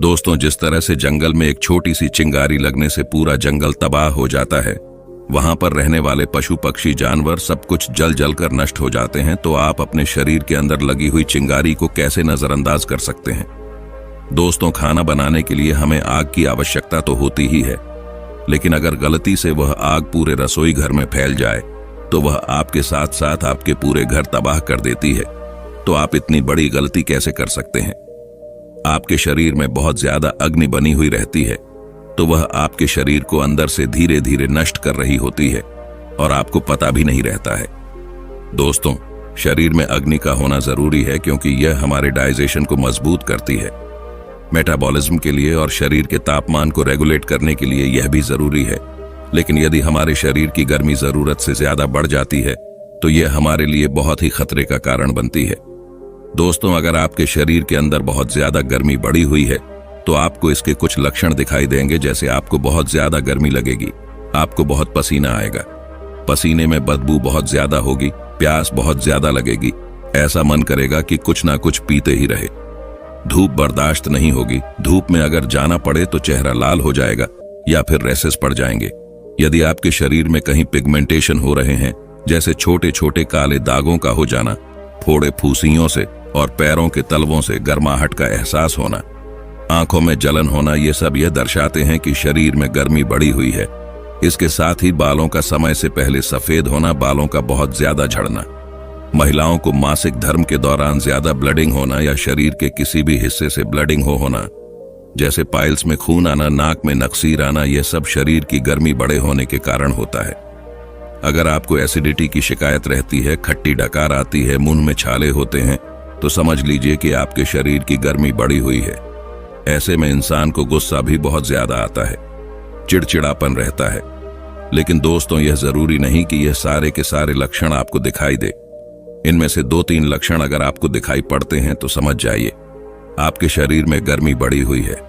दोस्तों, जिस तरह से जंगल में एक छोटी सी चिंगारी लगने से पूरा जंगल तबाह हो जाता है, वहां पर रहने वाले पशु पक्षी जानवर सब कुछ जल जल कर नष्ट हो जाते हैं, तो आप अपने शरीर के अंदर लगी हुई चिंगारी को कैसे नजरअंदाज कर सकते हैं। दोस्तों, खाना बनाने के लिए हमें आग की आवश्यकता तो होती ही है, लेकिन अगर गलती से वह आग पूरे रसोई घर में फैल जाए तो वह आपके साथ साथ आपके पूरे घर तबाह कर देती है। तो आप इतनी बड़ी गलती कैसे कर सकते हैं। आपके शरीर में बहुत ज्यादा अग्नि बनी हुई रहती है, तो वह आपके शरीर को अंदर से धीरे धीरे नष्ट कर रही होती है और आपको पता भी नहीं रहता है। दोस्तों, शरीर में अग्नि का होना जरूरी है क्योंकि यह हमारे डाइजेशन को मजबूत करती है। मेटाबॉलिज्म के लिए और शरीर के तापमान को रेगुलेट करने के लिए यह भी जरूरी है, लेकिन यदि हमारे शरीर की गर्मी जरूरत से ज्यादा बढ़ जाती है तो यह हमारे लिए बहुत ही खतरे का कारण बनती है। दोस्तों, अगर आपके शरीर के अंदर बहुत ज्यादा गर्मी बढ़ी हुई है तो आपको इसके कुछ लक्षण दिखाई देंगे, जैसे आपको बहुत ज्यादा गर्मी लगेगी, आपको बहुत पसीना आएगा, पसीने में बदबू बहुत ज्यादा होगी, प्यास बहुत ज्यादा लगेगी, ऐसा मन करेगा कि कुछ ना कुछ पीते ही रहे, धूप बर्दाश्त नहीं होगी, धूप में अगर जाना पड़े तो चेहरा लाल हो जाएगा या फिर रैसेस पड़ जाएंगे। यदि आपके शरीर में कहीं पिगमेंटेशन हो रहे हैं, जैसे छोटे छोटे काले दागों का हो जाना, फोड़े फूसियों से और पैरों के तलवों से गर्माहट का एहसास होना, आंखों में जलन होना, ये सब यह दर्शाते हैं कि शरीर में गर्मी बढ़ी हुई है। इसके साथ ही बालों का समय से पहले सफेद होना, बालों का बहुत ज्यादा झड़ना, महिलाओं को मासिक धर्म के दौरान ज्यादा ब्लडिंग होना या शरीर के किसी भी हिस्से से ब्लडिंग होना, जैसे पाइल्स में खून आना, नाक में नक्सीर आना, यह सब शरीर की गर्मी बढ़े होने के कारण होता है। अगर आपको एसिडिटी की शिकायत रहती है, खट्टी डकार आती है, मुंह में छाले होते हैं, तो समझ लीजिए कि आपके शरीर की गर्मी बढ़ी हुई है। ऐसे में इंसान को गुस्सा भी बहुत ज्यादा आता है, चिड़चिड़ापन रहता है। लेकिन दोस्तों, यह जरूरी नहीं कि यह सारे के सारे लक्षण आपको दिखाई दे। इनमें से 2-3 लक्षण अगर आपको दिखाई पड़ते हैं तो समझ जाइए आपके शरीर में गर्मी बढ़ी हुई है।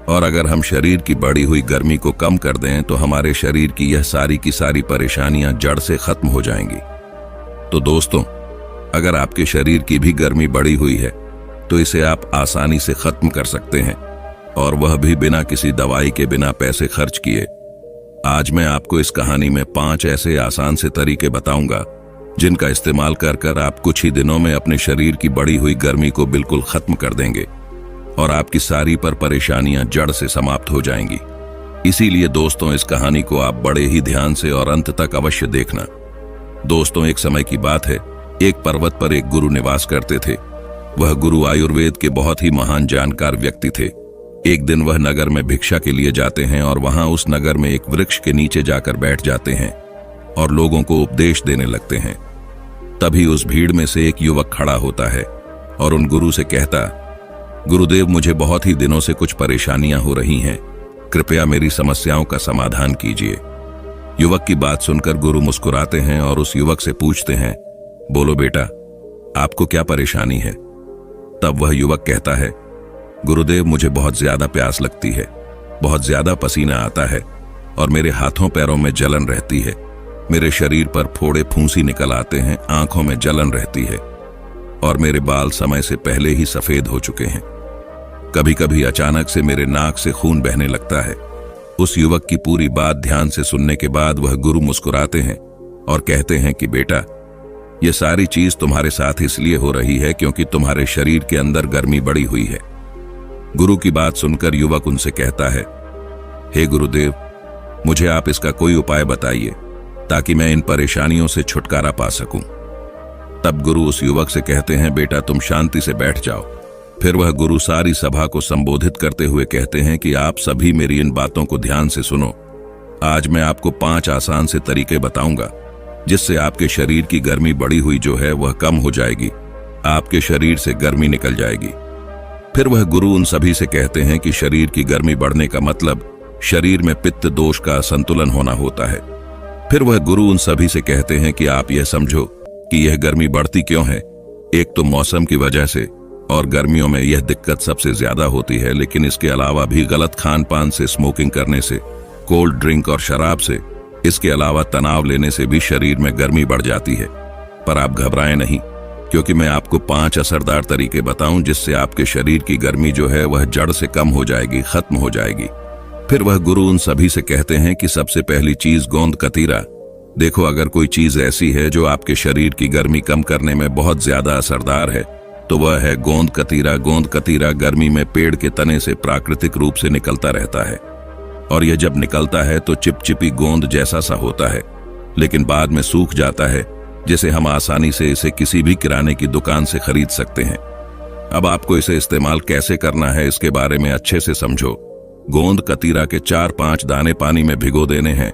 और अगर हम शरीर की बढ़ी हुई गर्मी को कम कर दें तो हमारे शरीर की यह सारी की सारी परेशानियां जड़ से खत्म हो जाएंगी। तो दोस्तों, अगर आपके शरीर की भी गर्मी बढ़ी हुई है तो इसे आप आसानी से खत्म कर सकते हैं, और वह भी बिना किसी दवाई के, बिना पैसे खर्च किए। आज मैं आपको इस कहानी में 5 ऐसे आसान से तरीके बताऊंगा जिनका इस्तेमाल कर कर आप कुछ ही दिनों में अपने शरीर की बढ़ी हुई गर्मी को बिल्कुल खत्म कर देंगे और आपकी सारी परेशानियां जड़ से समाप्त हो जाएंगी। इसीलिए दोस्तों, इस कहानी को आप बड़े ही ध्यान से और अंत तक अवश्य देखना। दोस्तों, एक समय की बात है, एक पर्वत पर एक गुरु निवास करते थे। वह गुरु आयुर्वेद के बहुत ही महान जानकार व्यक्ति थे। एक दिन वह नगर में भिक्षा के लिए जाते हैं और वहां उस नगर में एक वृक्ष के नीचे जाकर बैठ जाते हैं और लोगों को उपदेश देने लगते हैं। तभी उस भीड़ में से एक युवक खड़ा होता है और उन गुरु से कहता, गुरुदेव, मुझे बहुत ही दिनों से कुछ परेशानियां हो रही हैं, कृपया मेरी समस्याओं का समाधान कीजिए। युवक की बात सुनकर गुरु मुस्कुराते हैं और उस युवक से पूछते हैं, बोलो बेटा, आपको क्या परेशानी है। तब वह युवक कहता है, गुरुदेव, मुझे बहुत ज्यादा प्यास लगती है, बहुत ज्यादा पसीना आता है और मेरे हाथों पैरों में जलन रहती है, मेरे शरीर पर फोड़े फूंसी निकल आते हैं, आंखों में जलन रहती है और मेरे बाल समय से पहले ही सफेद हो चुके हैं। कभी कभी अचानक से मेरे नाक से खून बहने लगता है। उस युवक की पूरी बात ध्यान से सुनने के बाद वह गुरु मुस्कुराते हैं और कहते हैं कि बेटा, ये सारी चीज तुम्हारे साथ इसलिए हो रही है क्योंकि तुम्हारे शरीर के अंदर गर्मी बढ़ी हुई है। गुरु की बात सुनकर युवक उनसे कहता है, हे गुरुदेव, मुझे आप इसका कोई उपाय बताइए ताकि मैं इन परेशानियों से छुटकारा पा सकूं। तब गुरु उस युवक से कहते हैं, बेटा, तुम शांति से बैठ जाओ। फिर वह गुरु सारी सभा को संबोधित करते हुए कहते हैं कि आप सभी मेरी इन बातों को ध्यान से सुनो। आज मैं आपको 5 आसान से तरीके बताऊंगा जिससे आपके शरीर की गर्मी बढ़ी हुई जो है वह कम हो जाएगी, आपके शरीर से गर्मी निकल जाएगी। फिर वह गुरु उन सभी से कहते हैं कि शरीर की गर्मी बढ़ने का मतलब शरीर में पित्त दोष का असंतुलन होना होता है। फिर वह गुरु उन सभी से कहते हैं कि आप यह समझो कि यह गर्मी बढ़ती क्यों है। एक तो मौसम की वजह से, और गर्मियों में यह दिक्कत सबसे ज्यादा होती है, लेकिन इसके अलावा भी गलत खान पान से, स्मोकिंग करने से, कोल्ड ड्रिंक और शराब से, इसके अलावा तनाव लेने से भी शरीर में गर्मी बढ़ जाती है। पर आप घबराएं नहीं, क्योंकि मैं आपको 5 असरदार तरीके बताऊं जिससे आपके शरीर की गर्मी जो है वह जड़ से कम हो जाएगी, खत्म हो जाएगी। फिर वह गुरु उन सभी से कहते हैं कि सबसे पहली चीज गोंद कतीरा। देखो, अगर कोई चीज ऐसी है जो आपके शरीर की गर्मी कम करने में बहुत ज्यादा असरदार है तो वह है गोंद कतीरा। गोंद कतीरा गर्मी में पेड़ के तने से प्राकृतिक रूप से निकलता रहता है और यह जब निकलता है तो चिपचिपी गोंद जैसा सा होता है, लेकिन बाद में सूख जाता है, जिसे हम आसानी से इसे किसी भी किराने की दुकान से खरीद सकते हैं। अब आपको इसे इस्तेमाल कैसे करना है इसके बारे में अच्छे से समझो। गोंद कतीरा के 4-5 दाने पानी में भिगो देने हैं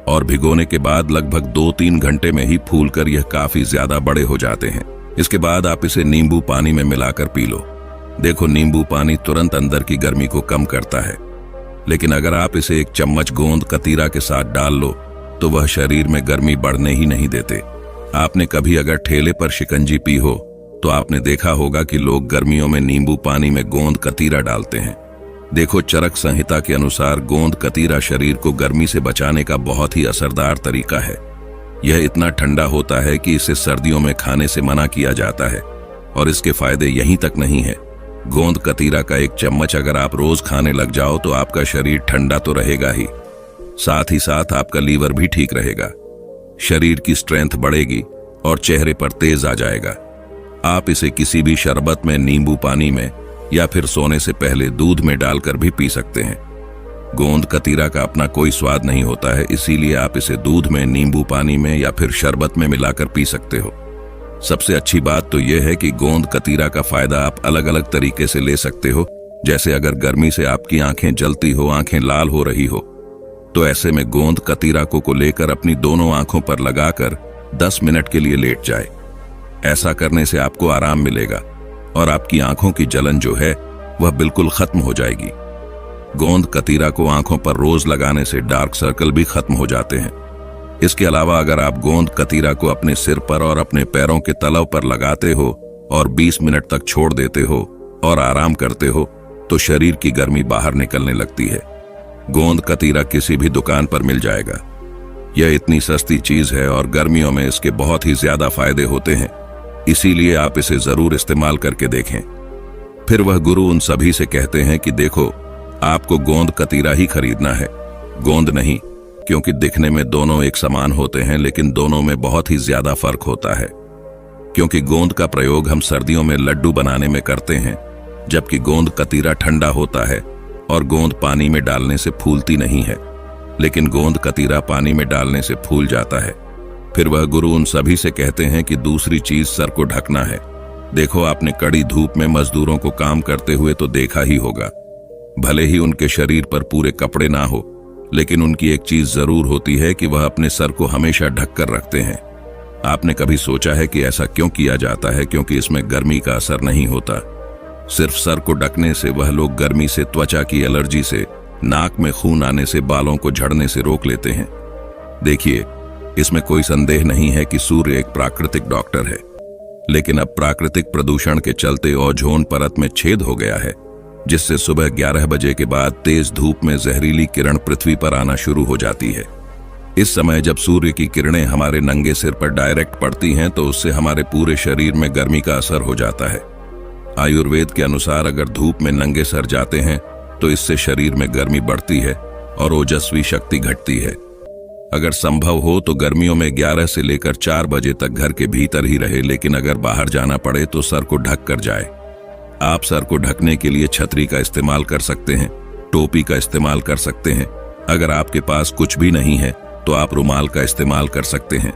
और भिगोने के बाद लगभग 2-3 घंटे में ही फूलकर यह काफी ज्यादा बड़े हो जाते हैं। इसके बाद आप इसे नींबू पानी में मिलाकर पी लो। देखो, नींबू पानी तुरंत अंदर की गर्मी को कम करता है, लेकिन अगर आप इसे 1 चम्मच गोंद कतीरा के साथ डाल लो तो वह शरीर में गर्मी बढ़ने ही नहीं देते। आपने कभी अगर ठेले पर शिकंजी पी हो तो आपने देखा होगा कि लोग गर्मियों में नींबू पानी में गोंद कतीरा डालते हैं। देखो, चरक संहिता के अनुसार गोंद कतीरा शरीर को गर्मी से बचाने का बहुत ही असरदार तरीका है। यह इतना ठंडा होता है कि इसे सर्दियों में खाने से मना किया जाता है और इसके फायदे यहीं तक नहीं है। गोंद कतीरा का 1 चम्मच अगर आप रोज खाने लग जाओ तो आपका शरीर ठंडा तो रहेगा ही, साथ ही साथ आपका लीवर भी ठीक रहेगा, शरीर की स्ट्रेंथ बढ़ेगी और चेहरे पर तेज आ जाएगा। आप इसे किसी भी शरबत में, नींबू पानी में या फिर सोने से पहले दूध में डालकर भी पी सकते हैं। गोंद कतीरा का अपना कोई स्वाद नहीं होता है, इसीलिए आप इसे दूध में, नींबू पानी में या फिर शरबत में मिलाकर पी सकते हो। सबसे अच्छी बात तो यह है कि गोंद कतीरा का फायदा आप अलग अलग तरीके से ले सकते हो। जैसे अगर गर्मी से आपकी आंखें जलती हो, आंखें लाल हो रही हो, तो ऐसे में गोंद कतीरा को लेकर अपनी दोनों आंखों पर लगाकर 10 मिनट के लिए लेट जाए। ऐसा करने से आपको आराम मिलेगा और आपकी आंखों की जलन जो है वह बिल्कुल खत्म हो जाएगी। गोंद कतीरा को आंखों पर रोज लगाने से डार्क सर्कल भी खत्म हो जाते हैं। इसके अलावा अगर आप गोंद कतीरा को अपने सिर पर और अपने पैरों के तलव पर लगाते हो और 20 मिनट तक छोड़ देते हो और आराम करते हो तो शरीर की गर्मी बाहर निकलने लगती है। गोंद कतीरा किसी भी दुकान पर मिल जाएगा। यह इतनी सस्ती चीज है और गर्मियों में इसके बहुत ही ज्यादा फायदे होते हैं, इसीलिए आप इसे जरूर इस्तेमाल करके देखें। फिर वह गुरु उन सभी से कहते हैं कि देखो, आपको गोंद कतीरा ही खरीदना है, गोंद नहीं, क्योंकि दिखने में दोनों एक समान होते हैं लेकिन दोनों में बहुत ही ज्यादा फर्क होता है। क्योंकि गोंद का प्रयोग हम सर्दियों में लड्डू बनाने में करते हैं, जबकि गोंद कतीरा ठंडा होता है और गोंद पानी में डालने से फूलती नहीं है, लेकिन गोंद कतीरा पानी में डालने से फूल जाता है। फिर वह गुरु उन सभी से कहते हैं कि दूसरी चीज सर को ढकना है। देखो, आपने कड़ी धूप में मजदूरों को काम करते हुए तो देखा ही होगा। भले ही उनके शरीर पर पूरे कपड़े ना हो, लेकिन उनकी एक चीज जरूर होती है कि वह अपने सर को हमेशा ढक कर रखते हैं। आपने कभी सोचा है कि ऐसा क्यों किया जाता है? क्योंकि इसमें गर्मी का असर नहीं होता। सिर्फ सर को ढकने से वह लोग गर्मी से, त्वचा की एलर्जी से, नाक में खून आने से, बालों को झड़ने से रोक लेते हैं। देखिए, इसमें कोई संदेह नहीं है कि सूर्य एक प्राकृतिक डॉक्टर है, लेकिन अब प्राकृतिक प्रदूषण के चलते ओजोन परत में छेद हो गया है, जिससे सुबह 11 बजे के बाद तेज धूप में जहरीली किरण पृथ्वी पर आना शुरू हो जाती है। इस समय जब सूर्य की किरणें हमारे नंगे सिर पर डायरेक्ट पड़ती हैं तो उससे हमारे पूरे शरीर में गर्मी का असर हो जाता है। आयुर्वेद के अनुसार अगर धूप में नंगे सर जाते हैं तो इससे शरीर में गर्मी बढ़ती है और ओजस्वी शक्ति घटती है। अगर संभव हो तो गर्मियों में 11 से लेकर 4 बजे तक घर के भीतर ही रहे, लेकिन अगर बाहर जाना पड़े तो सर को ढक कर जाए। आप सर को ढकने के लिए छतरी का इस्तेमाल कर सकते हैं, टोपी का इस्तेमाल कर सकते हैं। अगर आपके पास कुछ भी नहीं है तो आप रुमाल का इस्तेमाल कर सकते हैं।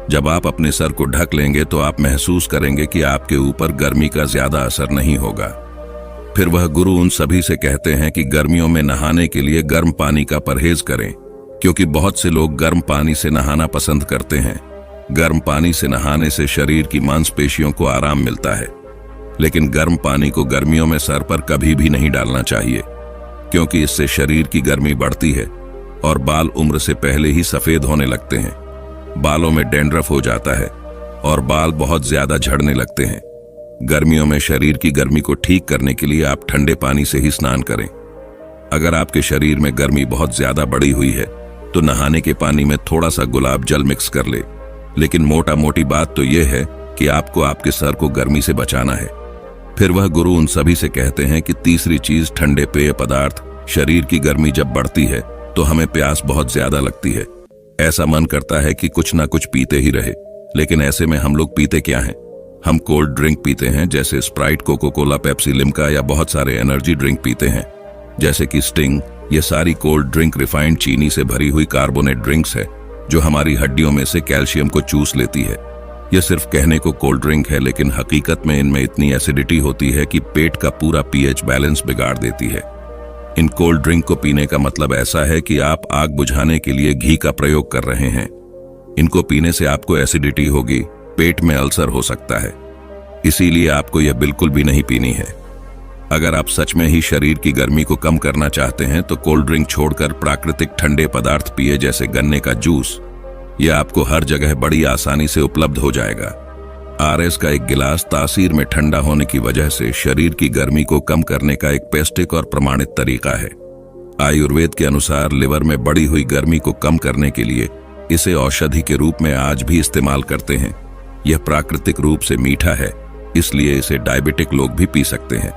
जब आप अपने सर को ढक लेंगे तो आप महसूस करेंगे कि आपके ऊपर गर्मी का ज्यादा असर नहीं होगा। फिर वह गुरु उन सभी से कहते हैं कि गर्मियों में नहाने के लिए गर्म पानी का परहेज करें, क्योंकि बहुत से लोग गर्म पानी से नहाना पसंद करते हैं। गर्म पानी से नहाने से शरीर की मांसपेशियों को आराम मिलता है, लेकिन गर्म पानी को गर्मियों में सर पर कभी भी नहीं डालना चाहिए, क्योंकि इससे शरीर की गर्मी बढ़ती है और बाल उम्र से पहले ही सफेद होने लगते हैं। बालों में डैंड्रफ हो जाता है और बाल बहुत ज्यादा झड़ने लगते हैं। गर्मियों में शरीर की गर्मी को ठीक करने के लिए आप ठंडे पानी से ही स्नान करें। अगर आपके शरीर में गर्मी बहुत ज्यादा बढ़ी हुई है तो नहाने के पानी में थोड़ा सा गुलाब जल मिक्स कर ले, लेकिन मोटा मोटी बात तो यह है कि आपको आपके सर को गर्मी से बचाना है। फिर वह गुरु उन सभी से कहते हैं कि तीसरी चीज ठंडे पेय पदार्थ। शरीर की गर्मी जब बढ़ती है तो हमें प्यास बहुत ज्यादा लगती है। ऐसा मन करता है कि कुछ ना कुछ पीते ही रहे, लेकिन ऐसे में हम लोग पीते क्या हैं? हम कोल्ड ड्रिंक पीते हैं, जैसे Sprite, coca cola, Pepsi, Limca, या बहुत सारे एनर्जी ड्रिंक पीते हैं जैसे कि स्टिंग। ये सारी कोल्ड ड्रिंक रिफाइंड चीनी से भरी हुई कार्बोनेट ड्रिंक्स है जो हमारी हड्डियों में से कैल्शियम को चूस लेती है। यह सिर्फ कहने को कोल्ड ड्रिंक है, लेकिन हकीकत में इनमें इतनी एसिडिटी होती है कि पेट का पूरा पीएच बैलेंस बिगाड़ देती है। इन कोल्ड ड्रिंक को पीने का मतलब ऐसा है कि आप आग बुझाने के लिए घी का प्रयोग कर रहे हैं। इनको पीने से आपको एसिडिटी होगी, पेट में अल्सर हो सकता है, इसीलिए आपको यह बिल्कुल भी नहीं पीनी है। अगर आप सच में ही शरीर की गर्मी को कम करना चाहते हैं तो कोल्ड ड्रिंक छोड़कर प्राकृतिक ठंडे पदार्थ पिए, जैसे गन्ने का जूस। यह आपको हर जगह बड़ी आसानी से उपलब्ध हो जाएगा। आरएस का एक गिलास तासीर में ठंडा होने की वजह से शरीर की गर्मी को कम करने का एक पौष्टिक और प्रमाणित तरीका है। आयुर्वेद के अनुसार लिवर में बढ़ी हुई गर्मी को कम करने के लिए इसे औषधि के रूप में आज भी इस्तेमाल करते हैं। यह प्राकृतिक रूप से मीठा है, इसलिए इसे डायबिटिक लोग भी पी सकते हैं।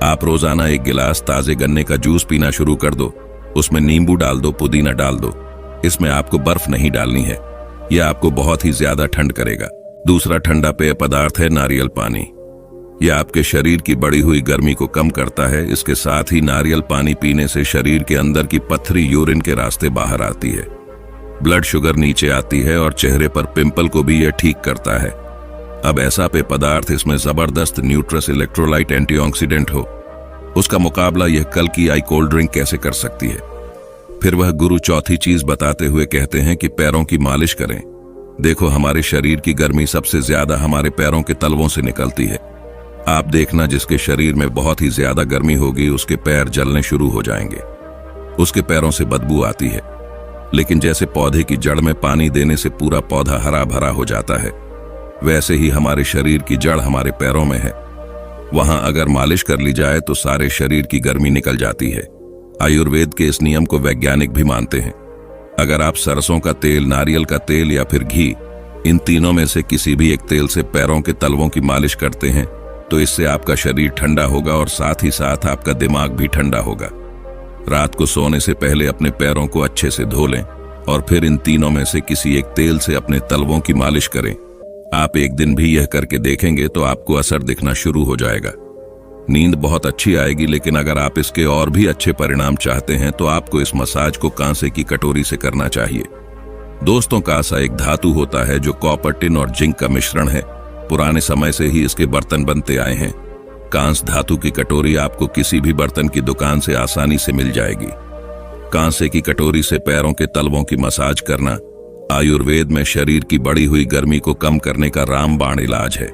आप रोजाना एक गिलास ताजे गन्ने का जूस पीना शुरू कर दो। उसमें नींबू डाल दो, पुदीना डाल दो। इसमें आपको बर्फ नहीं डालनी है, यह आपको बहुत ही ज्यादा ठंड करेगा। दूसरा ठंडा पेय पदार्थ है नारियल पानी। यह आपके शरीर की बढ़ी हुई गर्मी को कम करता है। इसके साथ ही नारियल पानी पीने से शरीर के अंदर की पथरी यूरिन के रास्ते बाहर आती है, ब्लड शुगर नीचे आती है और चेहरे पर पिंपल को भी यह ठीक करता है। अब ऐसा पेय पदार्थ इसमें जबरदस्त न्यूट्रस इलेक्ट्रोलाइट एंटीऑक्सीडेंट हो, उसका मुकाबला यह कल की आई कोल्ड ड्रिंक कैसे कर सकती है? फिर वह गुरु चौथी चीज बताते हुए कहते हैं कि पैरों की मालिश करें। देखो, हमारे शरीर की गर्मी सबसे ज्यादा हमारे पैरों के तलवों से निकलती है। आप देखना, जिसके शरीर में बहुत ही ज्यादा गर्मी होगी उसके पैर जलने शुरू हो जाएंगे, उसके पैरों से बदबू आती है। लेकिन जैसे पौधे की जड़ में पानी देने से पूरा पौधा हरा भरा हो जाता है, वैसे ही हमारे शरीर की जड़ हमारे पैरों में है। वहां अगर मालिश कर ली जाए तो सारे शरीर की गर्मी निकल जाती है। आयुर्वेद के इस नियम को वैज्ञानिक भी मानते हैं। अगर आप सरसों का तेल, नारियल का तेल या फिर घी, इन तीनों में से किसी भी एक तेल से पैरों के तलवों की मालिश करते हैं तो इससे आपका शरीर ठंडा होगा और साथ ही साथ आपका दिमाग भी ठंडा होगा। रात को सोने से पहले अपने पैरों को अच्छे से धो लें और फिर इन तीनों में से किसी एक तेल से अपने तलवों की मालिश करें। आप एक दिन भी यह करके देखेंगे तो आपको असर दिखना शुरू हो जाएगा। नींद बहुत अच्छी आएगी, लेकिन अगर आप इसके और भी अच्छे परिणाम चाहते हैं तो आपको इस मसाज को कांसे की कटोरी से करना चाहिए। दोस्तों, कांसा एक धातु होता है जो कॉपर, टिन और जिंक का मिश्रण है। पुराने समय से ही इसके बर्तन बनते आए हैं। कांस धातु की कटोरी आपको किसी भी बर्तन की दुकान से आसानी से मिल जाएगी। कांसे की कटोरी से पैरों के तलवों की मसाज करना आयुर्वेद में शरीर की बढ़ी हुई गर्मी को कम करने का रामबाण इलाज है।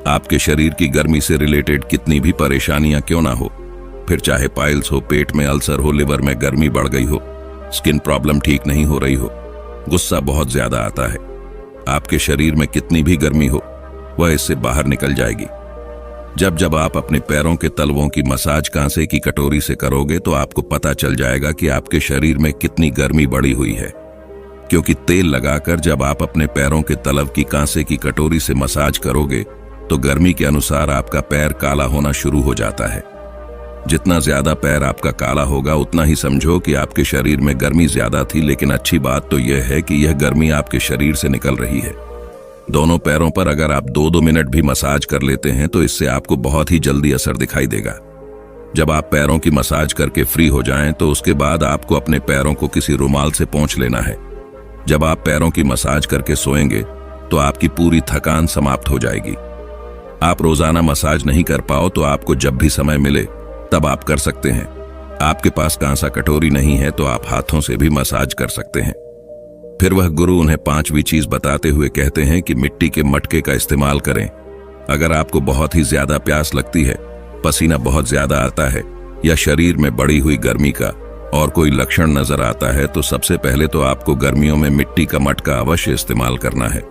आपके शरीर की गर्मी से रिलेटेड कितनी भी परेशानियां क्यों ना हो, फिर चाहे पाइल्स हो, पेट में अल्सर हो, लिवर में गर्मी बढ़ गई हो, स्किन प्रॉब्लम ठीक नहीं हो रही हो, गुस्सा बहुत ज्यादा आता है, आपके शरीर में कितनी भी गर्मी हो वह इससे बाहर निकल जाएगी। जब जब आप अपने पैरों के तलवों की मसाज कांसे की कटोरी से करोगे तो आपको पता चल जाएगा कि आपके शरीर में कितनी गर्मी बढ़ी हुई है, क्योंकि तेल लगाकर जब आप अपने पैरों के तलव की कांसे की कटोरी से मसाज करोगे तो गर्मी के अनुसार आपका पैर काला होना शुरू हो जाता है। जितना ज्यादा पैर आपका काला होगा उतना ही समझो कि आपके शरीर में गर्मी ज्यादा थी। लेकिन अच्छी बात तो यह है कि यह गर्मी आपके शरीर से निकल रही है। दोनों पैरों पर अगर आप 2-2 मिनट भी मसाज कर लेते हैं तो इससे आपको बहुत ही जल्दी असर दिखाई देगा। जब आप पैरों की मसाज करके फ्री हो जाएं तो उसके बाद आपको अपने पैरों को किसी रुमाल से पोंछ लेना है। जब आप पैरों की मसाज करके सोएंगे तो आपकी पूरी थकान समाप्त हो जाएगी। आप रोजाना मसाज नहीं कर पाओ तो आपको जब भी समय मिले तब आप कर सकते हैं। आपके पास कांसा कटोरी नहीं है तो आप हाथों से भी मसाज कर सकते हैं। फिर वह गुरु उन्हें 5वीं चीज बताते हुए कहते हैं कि मिट्टी के मटके का इस्तेमाल करें। अगर आपको बहुत ही ज्यादा प्यास लगती है, पसीना बहुत ज्यादा आता है या शरीर में बढ़ी हुई गर्मी का और कोई लक्षण नजर आता है तो सबसे पहले तो आपको गर्मियों में मिट्टी का मटका अवश्य इस्तेमाल करना है।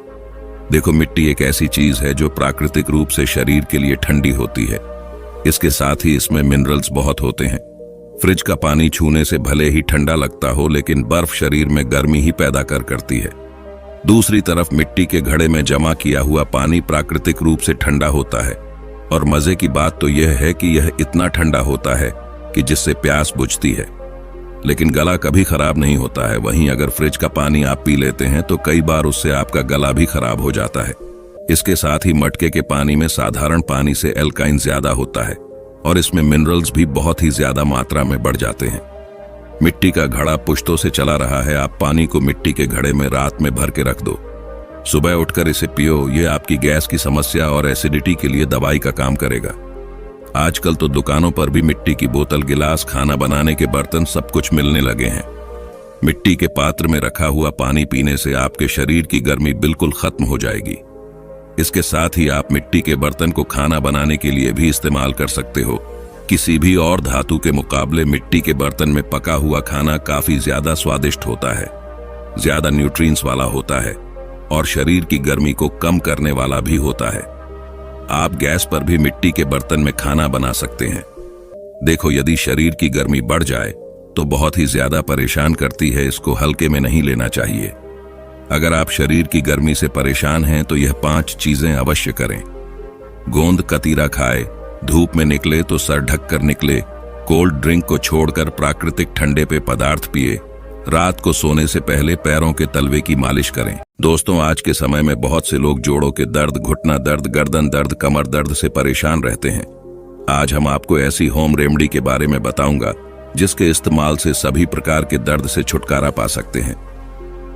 देखो, मिट्टी एक ऐसी चीज है जो प्राकृतिक रूप से शरीर के लिए ठंडी होती है। इसके साथ ही इसमें मिनरल्स बहुत होते हैं। फ्रिज का पानी छूने से भले ही ठंडा लगता हो, लेकिन बर्फ शरीर में गर्मी ही पैदा करती है। दूसरी तरफ मिट्टी के घड़े में जमा किया हुआ पानी प्राकृतिक रूप से ठंडा होता है, और मजे की बात तो यह है कि यह इतना ठंडा होता है कि जिससे प्यास बुझती है, लेकिन गला कभी खराब नहीं होता है। वहीं अगर फ्रिज का पानी आप पी लेते हैं तो कई बार उससे आपका गला भी खराब हो जाता है। इसके साथ ही मटके के पानी में साधारण पानी से एल्काइन ज्यादा होता है और इसमें मिनरल्स भी बहुत ही ज्यादा मात्रा में बढ़ जाते हैं। मिट्टी का घड़ा पुश्तों से चला रहा है, आप पानी को मिट्टी के घड़े में रात में भर के रख दो, सुबह उठकर इसे पियो। ये आपकी गैस की समस्या और एसिडिटी के लिए दवाई का काम करेगा। आजकल तो दुकानों पर भी मिट्टी की बोतल, गिलास, खाना बनाने के बर्तन सब कुछ मिलने लगे हैं। मिट्टी के पात्र में रखा हुआ पानी पीने से आपके शरीर की गर्मी बिल्कुल खत्म हो जाएगी। इसके साथ ही आप मिट्टी के बर्तन को खाना बनाने के लिए भी इस्तेमाल कर सकते हो। किसी भी और धातु के मुकाबले मिट्टी के बर्तन में पका हुआ खाना काफी ज्यादा स्वादिष्ट होता है, ज्यादा न्यूट्रिएंट्स वाला होता है और शरीर की गर्मी को कम करने वाला भी होता है। आप गैस पर भी मिट्टी के बर्तन में खाना बना सकते हैं। देखो, यदि शरीर की गर्मी बढ़ जाए तो बहुत ही ज्यादा परेशान करती है, इसको हल्के में नहीं लेना चाहिए। अगर आप शरीर की गर्मी से परेशान हैं तो यह 5 चीजें अवश्य करें। गोंद कतीरा खाए, धूप में निकले तो सर ढककर निकले, कोल्ड ड्रिंक को छोड़कर प्राकृतिक ठंडे पे पदार्थ पिए, रात को सोने से पहले पैरों के तलवे की मालिश करें। दोस्तों, आज के समय में बहुत से लोग जोड़ों के दर्द, घुटना दर्द, गर्दन दर्द, कमर दर्द से परेशान रहते हैं। आज हम आपको ऐसी होम रेमेडी के बारे में बताऊंगा जिसके इस्तेमाल से सभी प्रकार के दर्द से छुटकारा पा सकते हैं।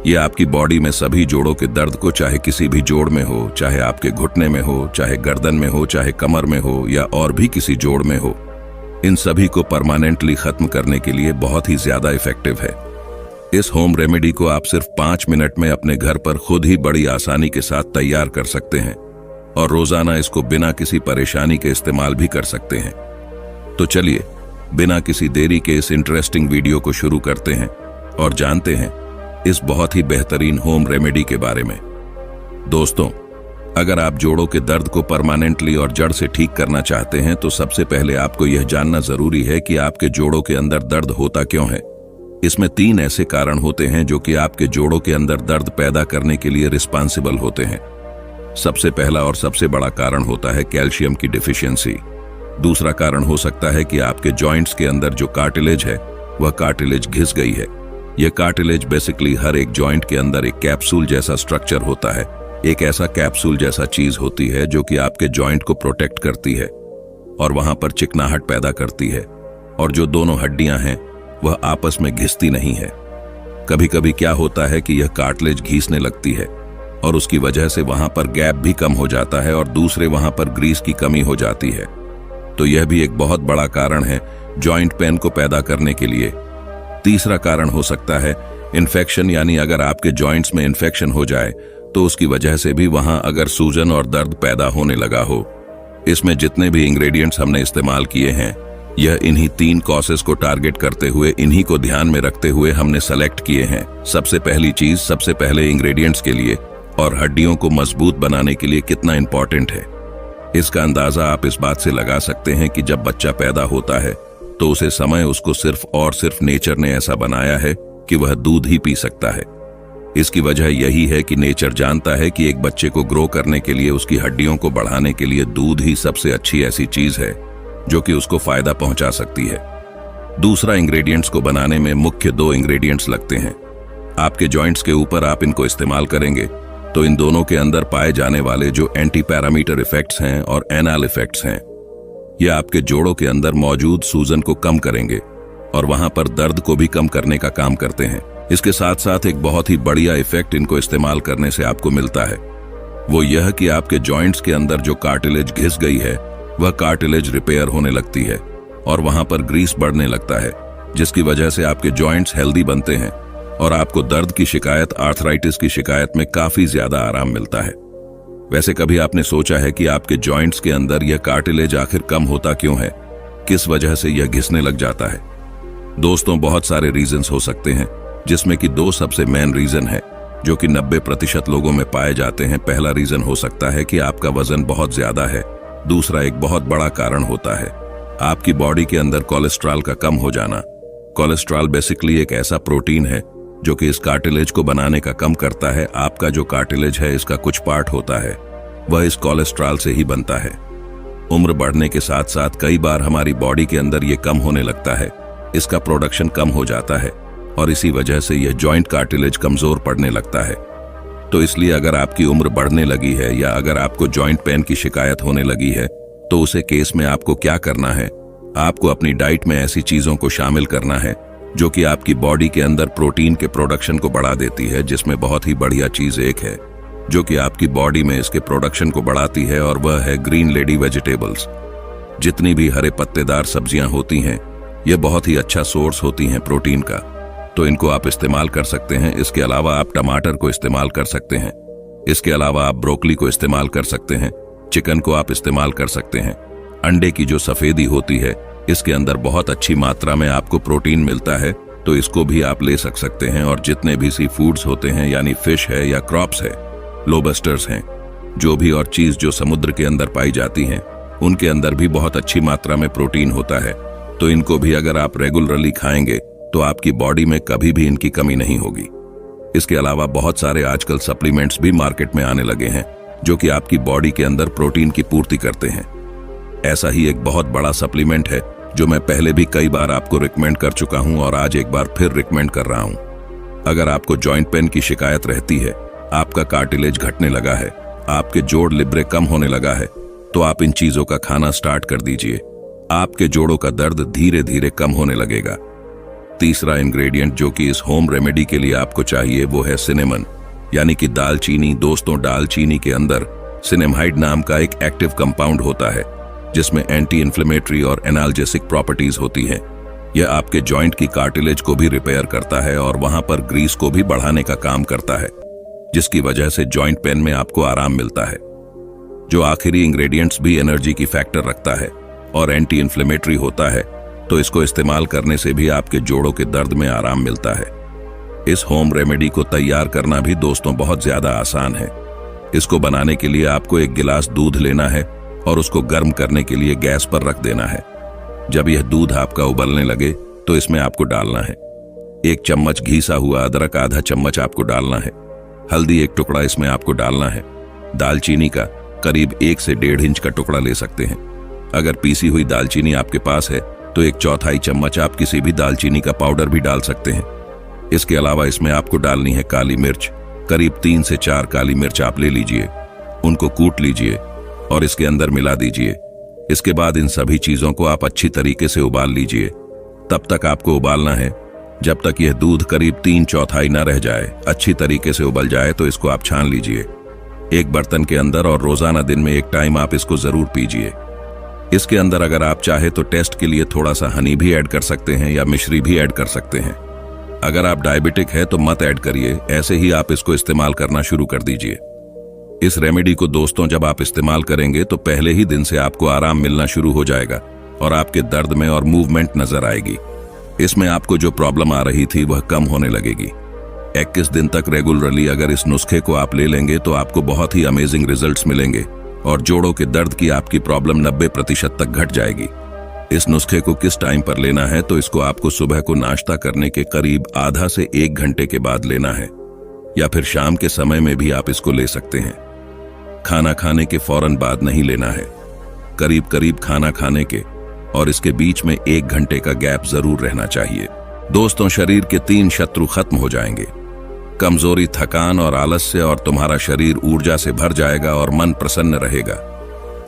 ये आपकी बॉडी में सभी जोड़ों के दर्द को, चाहे किसी भी जोड़ में हो, चाहे आपके घुटने में हो, चाहे गर्दन में हो, चाहे कमर में हो या और भी किसी जोड़ में हो, इन सभी को परमानेंटली खत्म करने के लिए बहुत ही ज्यादा इफेक्टिव है। इस होम रेमेडी को आप सिर्फ 5 मिनट में अपने घर पर खुद ही बड़ी आसानी के साथ तैयार कर सकते हैं और रोजाना इसको बिना किसी परेशानी के इस्तेमाल भी कर सकते हैं। तो चलिए, बिना किसी देरी के इस इंटरेस्टिंग वीडियो को शुरू करते हैं और जानते हैं इस बहुत ही बेहतरीन होम रेमेडी के बारे में। दोस्तों, अगर आप जोड़ों के दर्द को परमानेंटली और जड़ से ठीक करना चाहते हैं तो सबसे पहले आपको यह जानना जरूरी है कि आपके जोड़ों के अंदर दर्द होता क्यों है। इसमें 3 ऐसे कारण होते हैं जो कि आपके जोड़ों के अंदर दर्द पैदा करने के लिए रिस्पॉन्सिबल होते हैं। सबसे पहला और सबसे बड़ा कारण होता है कैल्शियम की डिफिशियंसी। दूसरा कारण हो सकता है कि आपके जॉइंट्स के अंदर जो कार्टिलेज है वह कार्टिलेज घिस गई है। यह कार्टिलेज बेसिकली हर एक जॉइंट के अंदर एक कैप्सूल जैसा स्ट्रक्चर होता है। एक ऐसा कैप्सूल जैसा चीज होती है जो कि आपके जॉइंट को प्रोटेक्ट करती है और वहां पर चिकनाहट पैदा करती है, और जो दोनों हड्डियां हैं वह आपस में घिसती नहीं है। कभी कभी क्या होता है कि यह कार्टिलेज घिसने लगती है और उसकी वजह से वहां पर गैप भी कम हो जाता है और दूसरे वहां पर ग्रीस की कमी हो जाती है। तो यह भी एक बहुत बड़ा कारण है जॉइंट पेन को पैदा करने के लिए। तीसरा कारण हो सकता है इन्फेक्शन, यानी अगर आपके जॉइंट्स में इन्फेक्शन हो जाए तो उसकी वजह से भी वहां अगर सूजन और दर्द पैदा होने लगा हो। इसमें जितने भी इंग्रेडिएंट्स हमने इस्तेमाल किए हैं यह इन्हीं 3 कॉसेस को टारगेट करते हुए, इन्हीं को ध्यान में रखते हुए हमने सेलेक्ट किए हैं। सबसे पहली चीज, सबसे पहले इंग्रेडिएंट्स के लिए और हड्डियों को मजबूत बनाने के लिए कितना इंपॉर्टेंट है, इसका अंदाजा आप इस बात से लगा सकते हैं कि जब बच्चा पैदा होता है तो उसे समय उसको सिर्फ और सिर्फ नेचर ने ऐसा बनाया है कि वह दूध ही पी सकता है। इसकी वजह यही है कि नेचर जानता है कि एक बच्चे को ग्रो करने के लिए, उसकी हड्डियों को बढ़ाने के लिए दूध ही सबसे अच्छी ऐसी चीज है जो कि उसको फायदा पहुंचा सकती है। दूसरा, इंग्रेडिएंट्स को बनाने में मुख्य 2 इंग्रेडिएंट्स लगते हैं। आपके जॉइंट्स के ऊपर आप इनको इस्तेमाल करेंगे तो इन दोनों के अंदर पाए जाने वाले जो एंटी पैरामीटर इफेक्ट्स हैं और एनाल इफेक्ट्स हैं, यह आपके जोड़ों के अंदर मौजूद सूजन को कम करेंगे और वहां पर दर्द को भी कम करने का काम करते हैं। इसके साथ साथ एक बहुत ही बढ़िया इफेक्ट इनको इस्तेमाल करने से आपको मिलता है, वो यह कि आपके जॉइंट्स के अंदर जो कार्टिलेज घिस गई है वह कार्टिलेज रिपेयर होने लगती है और वहां पर ग्रीस बढ़ने लगता है, जिसकी वजह से आपके जॉइंट्स हेल्दी बनते हैं और आपको दर्द की शिकायत, आर्थराइटिस की शिकायत में काफी ज्यादा आराम मिलता है। वैसे कभी आपने सोचा है कि आपके जॉइंट्स के अंदर यह कार्टिलेज आखिर कम होता क्यों है, किस वजह से यह घिसने लग जाता है? दोस्तों, बहुत सारे रीजंस हो सकते हैं, जिसमें कि 2 सबसे मेन रीजन है जो कि 90% लोगों में पाए जाते हैं। पहला रीजन हो सकता है कि आपका वजन बहुत ज्यादा है। दूसरा, एक बहुत बड़ा कारण होता है आपकी बॉडी के अंदर कोलेस्ट्रॉल का कम हो जाना। कोलेस्ट्रॉल बेसिकली एक ऐसा प्रोटीन है जो कि इस कार्टिलेज को बनाने का काम करता है। आपका जो कार्टिलेज है इसका कुछ पार्ट होता है वह इस कोलेस्ट्रॉल से ही बनता है। उम्र बढ़ने के साथ साथ कई बार हमारी बॉडी के अंदर ये कम होने लगता है, इसका प्रोडक्शन कम हो जाता है और इसी वजह से यह जॉइंट कार्टिलेज कमजोर पड़ने लगता है। तो इसलिए अगर आपकी उम्र बढ़ने लगी है या अगर आपको जॉइंट पेन की शिकायत होने लगी है तो उसे केस में आपको क्या करना है, आपको अपनी डाइट में ऐसी चीजों को शामिल करना है जो कि आपकी बॉडी के अंदर प्रोटीन के प्रोडक्शन को बढ़ा देती है, जिसमें बहुत ही बढ़िया चीज एक है जो कि आपकी बॉडी में इसके प्रोडक्शन को बढ़ाती है और वह है ग्रीन लेडी वेजिटेबल्स। जितनी भी हरे पत्तेदार सब्जियां होती हैं ये बहुत ही अच्छा सोर्स होती हैं प्रोटीन का, तो इनको आप इस्तेमाल कर सकते हैं। इसके अलावा आप टमाटर को इस्तेमाल कर सकते हैं, इसके अलावा आप ब्रोकली को इस्तेमाल कर सकते हैं, चिकन को आप इस्तेमाल कर सकते हैं। अंडे की जो सफेदी होती है इसके अंदर बहुत अच्छी मात्रा में आपको प्रोटीन मिलता है, तो इसको भी आप ले सकते हैं। और जितने भी सी फूड्स होते हैं यानी फिश है या क्रॉप्स है, लोबस्टर्स हैं, जो भी और चीज जो समुद्र के अंदर पाई जाती हैं उनके अंदर भी बहुत अच्छी मात्रा में प्रोटीन होता है, तो इनको भी अगर आप रेगुलरली खाएंगे तो आपकी बॉडी में कभी भी इनकी कमी नहीं होगी। इसके अलावा बहुत सारे आजकल सप्लीमेंट्स भी मार्केट में आने लगे हैं जो कि आपकी बॉडी के अंदर प्रोटीन की पूर्ति करते हैं। ऐसा ही एक बहुत बड़ा सप्लीमेंट है जो मैं पहले भी कई बार आपको रिकमेंड कर चुका हूं और आज एक बार फिर रिकमेंड कर रहा हूं। अगर आपको जॉइंट पेन की शिकायत रहती है, आपका कार्टिलेज घटने लगा है, आपके जोड़ लिब्रे कम होने लगा है, तो आप इन चीजों का खाना स्टार्ट कर दीजिए। आपके जोड़ों का दर्द धीरे धीरे कम होने लगेगा। तीसरा इंग्रेडिएंट जो कि इस होम रेमेडी के लिए आपको चाहिए वो है सिनेमन, यानी कि दालचीनी। दोस्तों, दालचीनी के अंदर सिनेमाइड नाम का एक एक्टिव कंपाउंड होता है जिसमें एंटी इन्फ्लेमेटरी और एनाल्जेसिक प्रॉपर्टीज होती हैं। यह आपके जॉइंट की कार्टिलेज को भी रिपेयर करता है और वहां पर ग्रीस को भी बढ़ाने का काम करता है, जिसकी वजह से जॉइंट पेन में आपको आराम मिलता है। जो आखिरी इंग्रेडिएंट्स भी एनर्जी की फैक्टर रखता है और एंटी इन्फ्लेमेटरी होता है, तो इसको इस्तेमाल करने से भी आपके जोड़ों के दर्द में आराम मिलता है। इस होम रेमेडी को तैयार करना भी दोस्तों बहुत ज्यादा आसान है। इसको बनाने के लिए आपको एक गिलास दूध लेना है और उसको गर्म करने के लिए गैस पर रख देना है। जब यह दूध आपका उबलने लगे तो इसमें आपको डालना है 1 चम्मच घिसा हुआ अदरक, आधा चम्मच आपको डालना है हल्दी, 1 टुकड़ा इसमें आपको डालना है। दालचीनी का करीब 1 से 1.5 इंच का टुकड़ा ले सकते हैं। अगर पीसी हुई दालचीनी आपके पास है तो 1/4 चम्मच आप किसी भी दालचीनी का पाउडर भी डाल सकते हैं। इसके अलावा इसमें आपको डालनी है काली मिर्च, करीब 3 से 4 काली मिर्च आप ले लीजिए, उनको कूट लीजिए और इसके अंदर मिला दीजिए। इसके बाद इन सभी चीजों को आप अच्छी तरीके से उबाल लीजिए। तब तक आपको उबालना है जब तक यह दूध करीब 3/4 न रह जाए। अच्छी तरीके से उबल जाए तो इसको आप छान लीजिए एक बर्तन के अंदर और रोजाना दिन में 1 टाइम आप इसको जरूर पीजिए। इसके अंदर अगर आप चाहे तो टेस्ट के लिए थोड़ा सा हनी भी ऐड कर सकते हैं या मिश्री भी ऐड कर सकते हैं। अगर आप डायबिटिक है तो मत ऐड करिए, ऐसे ही आप इसको इस्तेमाल करना शुरू कर दीजिए। इस रेमेडी को दोस्तों जब आप इस्तेमाल करेंगे तो पहले ही दिन से आपको आराम मिलना शुरू हो जाएगा और आपके दर्द में और मूवमेंट नजर आएगी। इसमें आपको जो प्रॉब्लम आ रही थी वह कम होने लगेगी। 21 दिन तक रेगुलरली अगर इस नुस्खे को आप ले लेंगे तो आपको बहुत ही अमेजिंग रिजल्ट्स मिलेंगे और जोड़ों के दर्द की आपकी प्रॉब्लम 90% तक घट जाएगी। इस नुस्खे को किस टाइम पर लेना है तो इसको आपको सुबह को नाश्ता करने के करीब आधा से 1 घंटे के बाद लेना है या फिर शाम के समय में भी आप इसको ले सकते हैं। खाना खाने के फौरन बाद नहीं लेना है, करीब करीब खाना खाने के और इसके बीच में 1 घंटे का गैप जरूर रहना चाहिए। दोस्तों, शरीर के 3 शत्रु खत्म हो जाएंगे, कमजोरी, थकान और आलस्य, और तुम्हारा शरीर ऊर्जा से भर जाएगा और मन प्रसन्न रहेगा।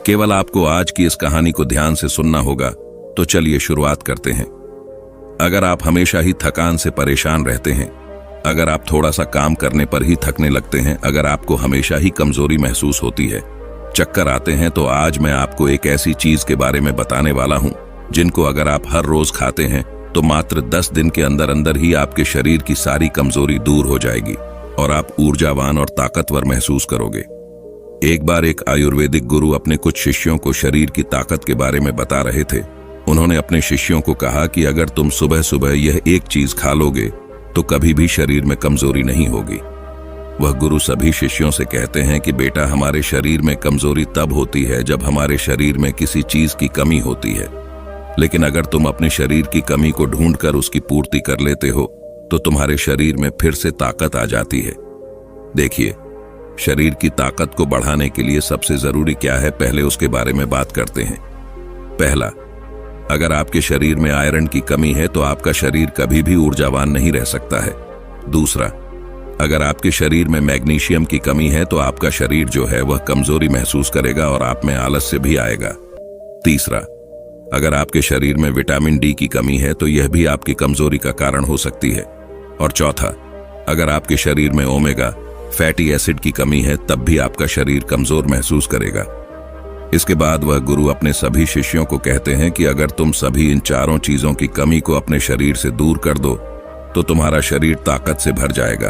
केवल आपको आज की इस कहानी को ध्यान से सुनना होगा। तो चलिए शुरुआत करते हैं। अगर आप हमेशा ही थकान से परेशान रहते हैं, अगर आप थोड़ा सा काम करने पर ही थकने लगते हैं, अगर आपको हमेशा ही कमजोरी महसूस होती है, चक्कर आते हैं, तो आज मैं आपको एक ऐसी चीज के बारे में बताने वाला हूं जिनको अगर आप हर रोज खाते हैं तो मात्र 10 दिन के अंदर अंदर ही आपके शरीर की सारी कमजोरी दूर हो जाएगी और आप ऊर्जावान और ताकतवर महसूस करोगे। एक बार एक आयुर्वेदिक गुरु अपने कुछ शिष्यों को शरीर की ताकत के बारे में बता रहे थे। उन्होंने अपने शिष्यों को कहा कि अगर तुम सुबह सुबह यह एक चीज खा लोगे तो कभी भी शरीर में कमजोरी नहीं होगी। वह गुरु सभी शिष्यों से कहते हैं कि बेटा, हमारे शरीर में कमजोरी तब होती है जब हमारे शरीर में किसी चीज की कमी होती है, लेकिन अगर तुम अपने शरीर की कमी को ढूंढकर उसकी पूर्ति कर लेते हो तो तुम्हारे शरीर में फिर से ताकत आ जाती है। देखिए, शरीर की ताकत को बढ़ाने के लिए सबसे जरूरी क्या है, पहले उसके बारे में बात करते हैं। पहला, अगर आपके शरीर में आयरन की कमी है तो आपका शरीर कभी भी ऊर्जावान नहीं रह सकता है। दूसरा, अगर आपके शरीर में मैग्नीशियम की कमी है तो आपका शरीर जो है वह कमजोरी महसूस करेगा और आप में आलस्य भी आएगा। तीसरा, अगर आपके शरीर में विटामिन डी की कमी है तो यह भी आपकी कमजोरी का कारण हो सकती है। और चौथा, अगर आपके शरीर में ओमेगा फैटी एसिड की कमी है तब भी आपका शरीर कमजोर महसूस करेगा। इसके बाद वह गुरु अपने सभी शिष्यों को कहते हैं कि अगर तुम सभी इन चारों चीजों की कमी को अपने शरीर से दूर कर दो तो तुम्हारा शरीर ताकत से भर जाएगा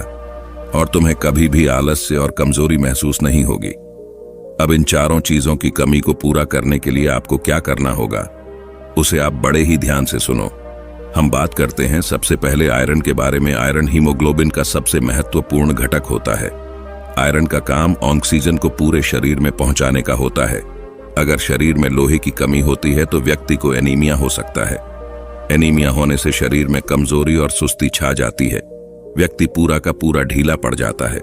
और तुम्हें कभी भी आलस्य और कमजोरी महसूस नहीं होगी। अब इन चारों चीजों की कमी को पूरा करने के लिए आपको क्या करना होगा, उसे आप बड़े ही ध्यान से सुनो। हम बात करते हैं सबसे पहले आयरन के बारे में। आयरन हीमोग्लोबिन का सबसे महत्वपूर्ण घटक होता है। आयरन का काम ऑक्सीजन को पूरे शरीर में पहुंचाने का होता है। अगर शरीर में लोहे की कमी होती है तो व्यक्ति को एनीमिया हो सकता है। एनीमिया होने से शरीर में कमजोरी और सुस्ती छा जाती है। व्यक्ति पूरा का पूरा ढीला पड़ जाता है।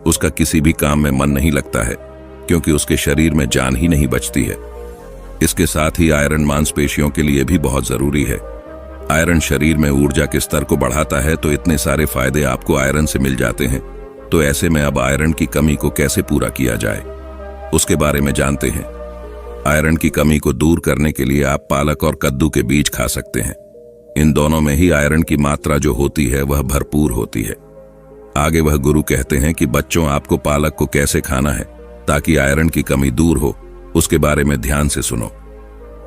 उसका किसी भी काम में मन नहीं लगता है क्योंकि उसके शरीर में जान ही नहीं बचती है। इसके साथ ही आयरन मांसपेशियों के लिए भी बहुत जरूरी है। आयरन शरीर में ऊर्जा के स्तर को बढ़ाता है, तो इतने सारे फायदे आपको आयरन से मिल जाते हैं। तो ऐसे में अब आयरन की कमी को कैसे पूरा किया जाए उसके बारे में जानते हैं। आयरन की कमी को दूर करने के लिए आप पालक और कद्दू के बीज खा सकते हैं। इन दोनों में ही आयरन की मात्रा जो होती है वह भरपूर होती है। आगे वह गुरु कहते हैं कि बच्चों, आपको पालक को कैसे खाना है ताकि आयरन की कमी दूर हो, उसके बारे में ध्यान से सुनो।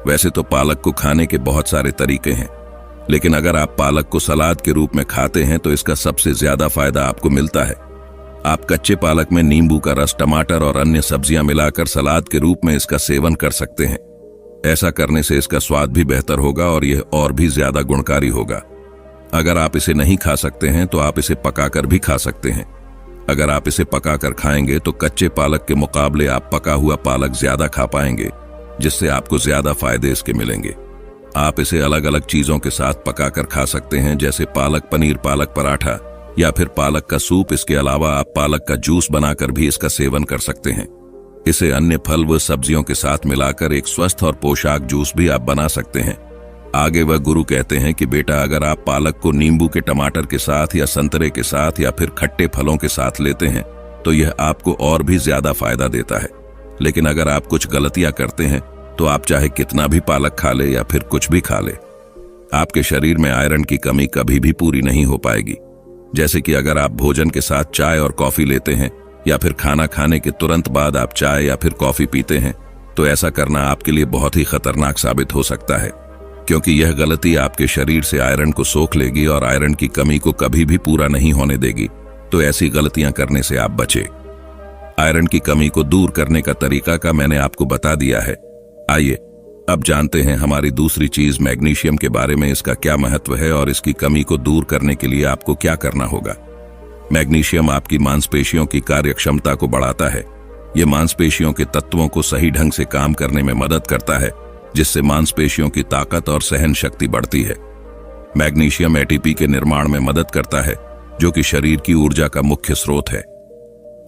वैसे तो पालक को खाने के बहुत सारे तरीके हैं, लेकिन अगर आप पालक को सलाद के रूप में खाते हैं तो इसका सबसे ज्यादा फायदा आपको मिलता है। आप कच्चे पालक में नींबू का रस, टमाटर और अन्य सब्जियां मिलाकर सलाद के रूप में इसका सेवन कर सकते हैं। ऐसा करने से इसका स्वाद भी बेहतर होगा और यह और भी ज्यादा गुणकारी होगा। अगर आप इसे नहीं खा सकते हैं तो आप इसे पकाकर भी खा सकते हैं। अगर आप इसे पकाकर खाएंगे तो कच्चे पालक के मुकाबले आप पका हुआ पालक ज्यादा खा पाएंगे, जिससे आपको ज्यादा फायदे इसके मिलेंगे। आप इसे अलग अलग चीजों के साथ पकाकर खा सकते हैं, जैसे पालक पनीर, पालक पराठा या फिर पालक का सूप। इसके अलावा आप पालक का जूस बनाकर भी इसका सेवन कर सकते हैं। इसे अन्य फल व सब्जियों के साथ मिलाकर एक स्वस्थ और पोषक जूस भी आप बना सकते हैं। आगे वह गुरु कहते हैं कि बेटा, अगर आप पालक को नींबू के, टमाटर के साथ या संतरे के साथ या फिर खट्टे फलों के साथ लेते हैं तो यह आपको और भी ज्यादा फायदा देता है। लेकिन अगर आप कुछ गलतियां करते हैं तो आप चाहे कितना भी पालक खा ले या फिर कुछ भी खा ले, आपके शरीर में आयरन की कमी कभी भी पूरी नहीं हो पाएगी। जैसे कि अगर आप भोजन के साथ चाय और कॉफी लेते हैं या फिर खाना खाने के तुरंत बाद आप चाय या फिर कॉफी पीते हैं, तो ऐसा करना आपके लिए बहुत ही खतरनाक साबित हो सकता है, क्योंकि यह गलती आपके शरीर से आयरन को सोख लेगी और आयरन की कमी को कभी भी पूरा नहीं होने देगी। तो ऐसी गलतियां करने से आप बचें। आयरन की कमी को दूर करने का तरीका का मैंने आपको बता दिया है। आइए अब जानते हैं हमारी दूसरी चीज मैग्नीशियम के बारे में। इसका क्या महत्व है और इसकी कमी को दूर करने के लिए आपको क्या करना होगा। मैग्नीशियम आपकी मांसपेशियों की कार्यक्षमता को बढ़ाता है। यह मांसपेशियों के तत्वों को सही ढंग से काम करने में मदद करता है, जिससे मांसपेशियों की ताकत और सहन शक्ति बढ़ती है। मैग्नीशियम एटीपी के निर्माण में मदद करता है, जो कि शरीर की ऊर्जा का मुख्य स्रोत है।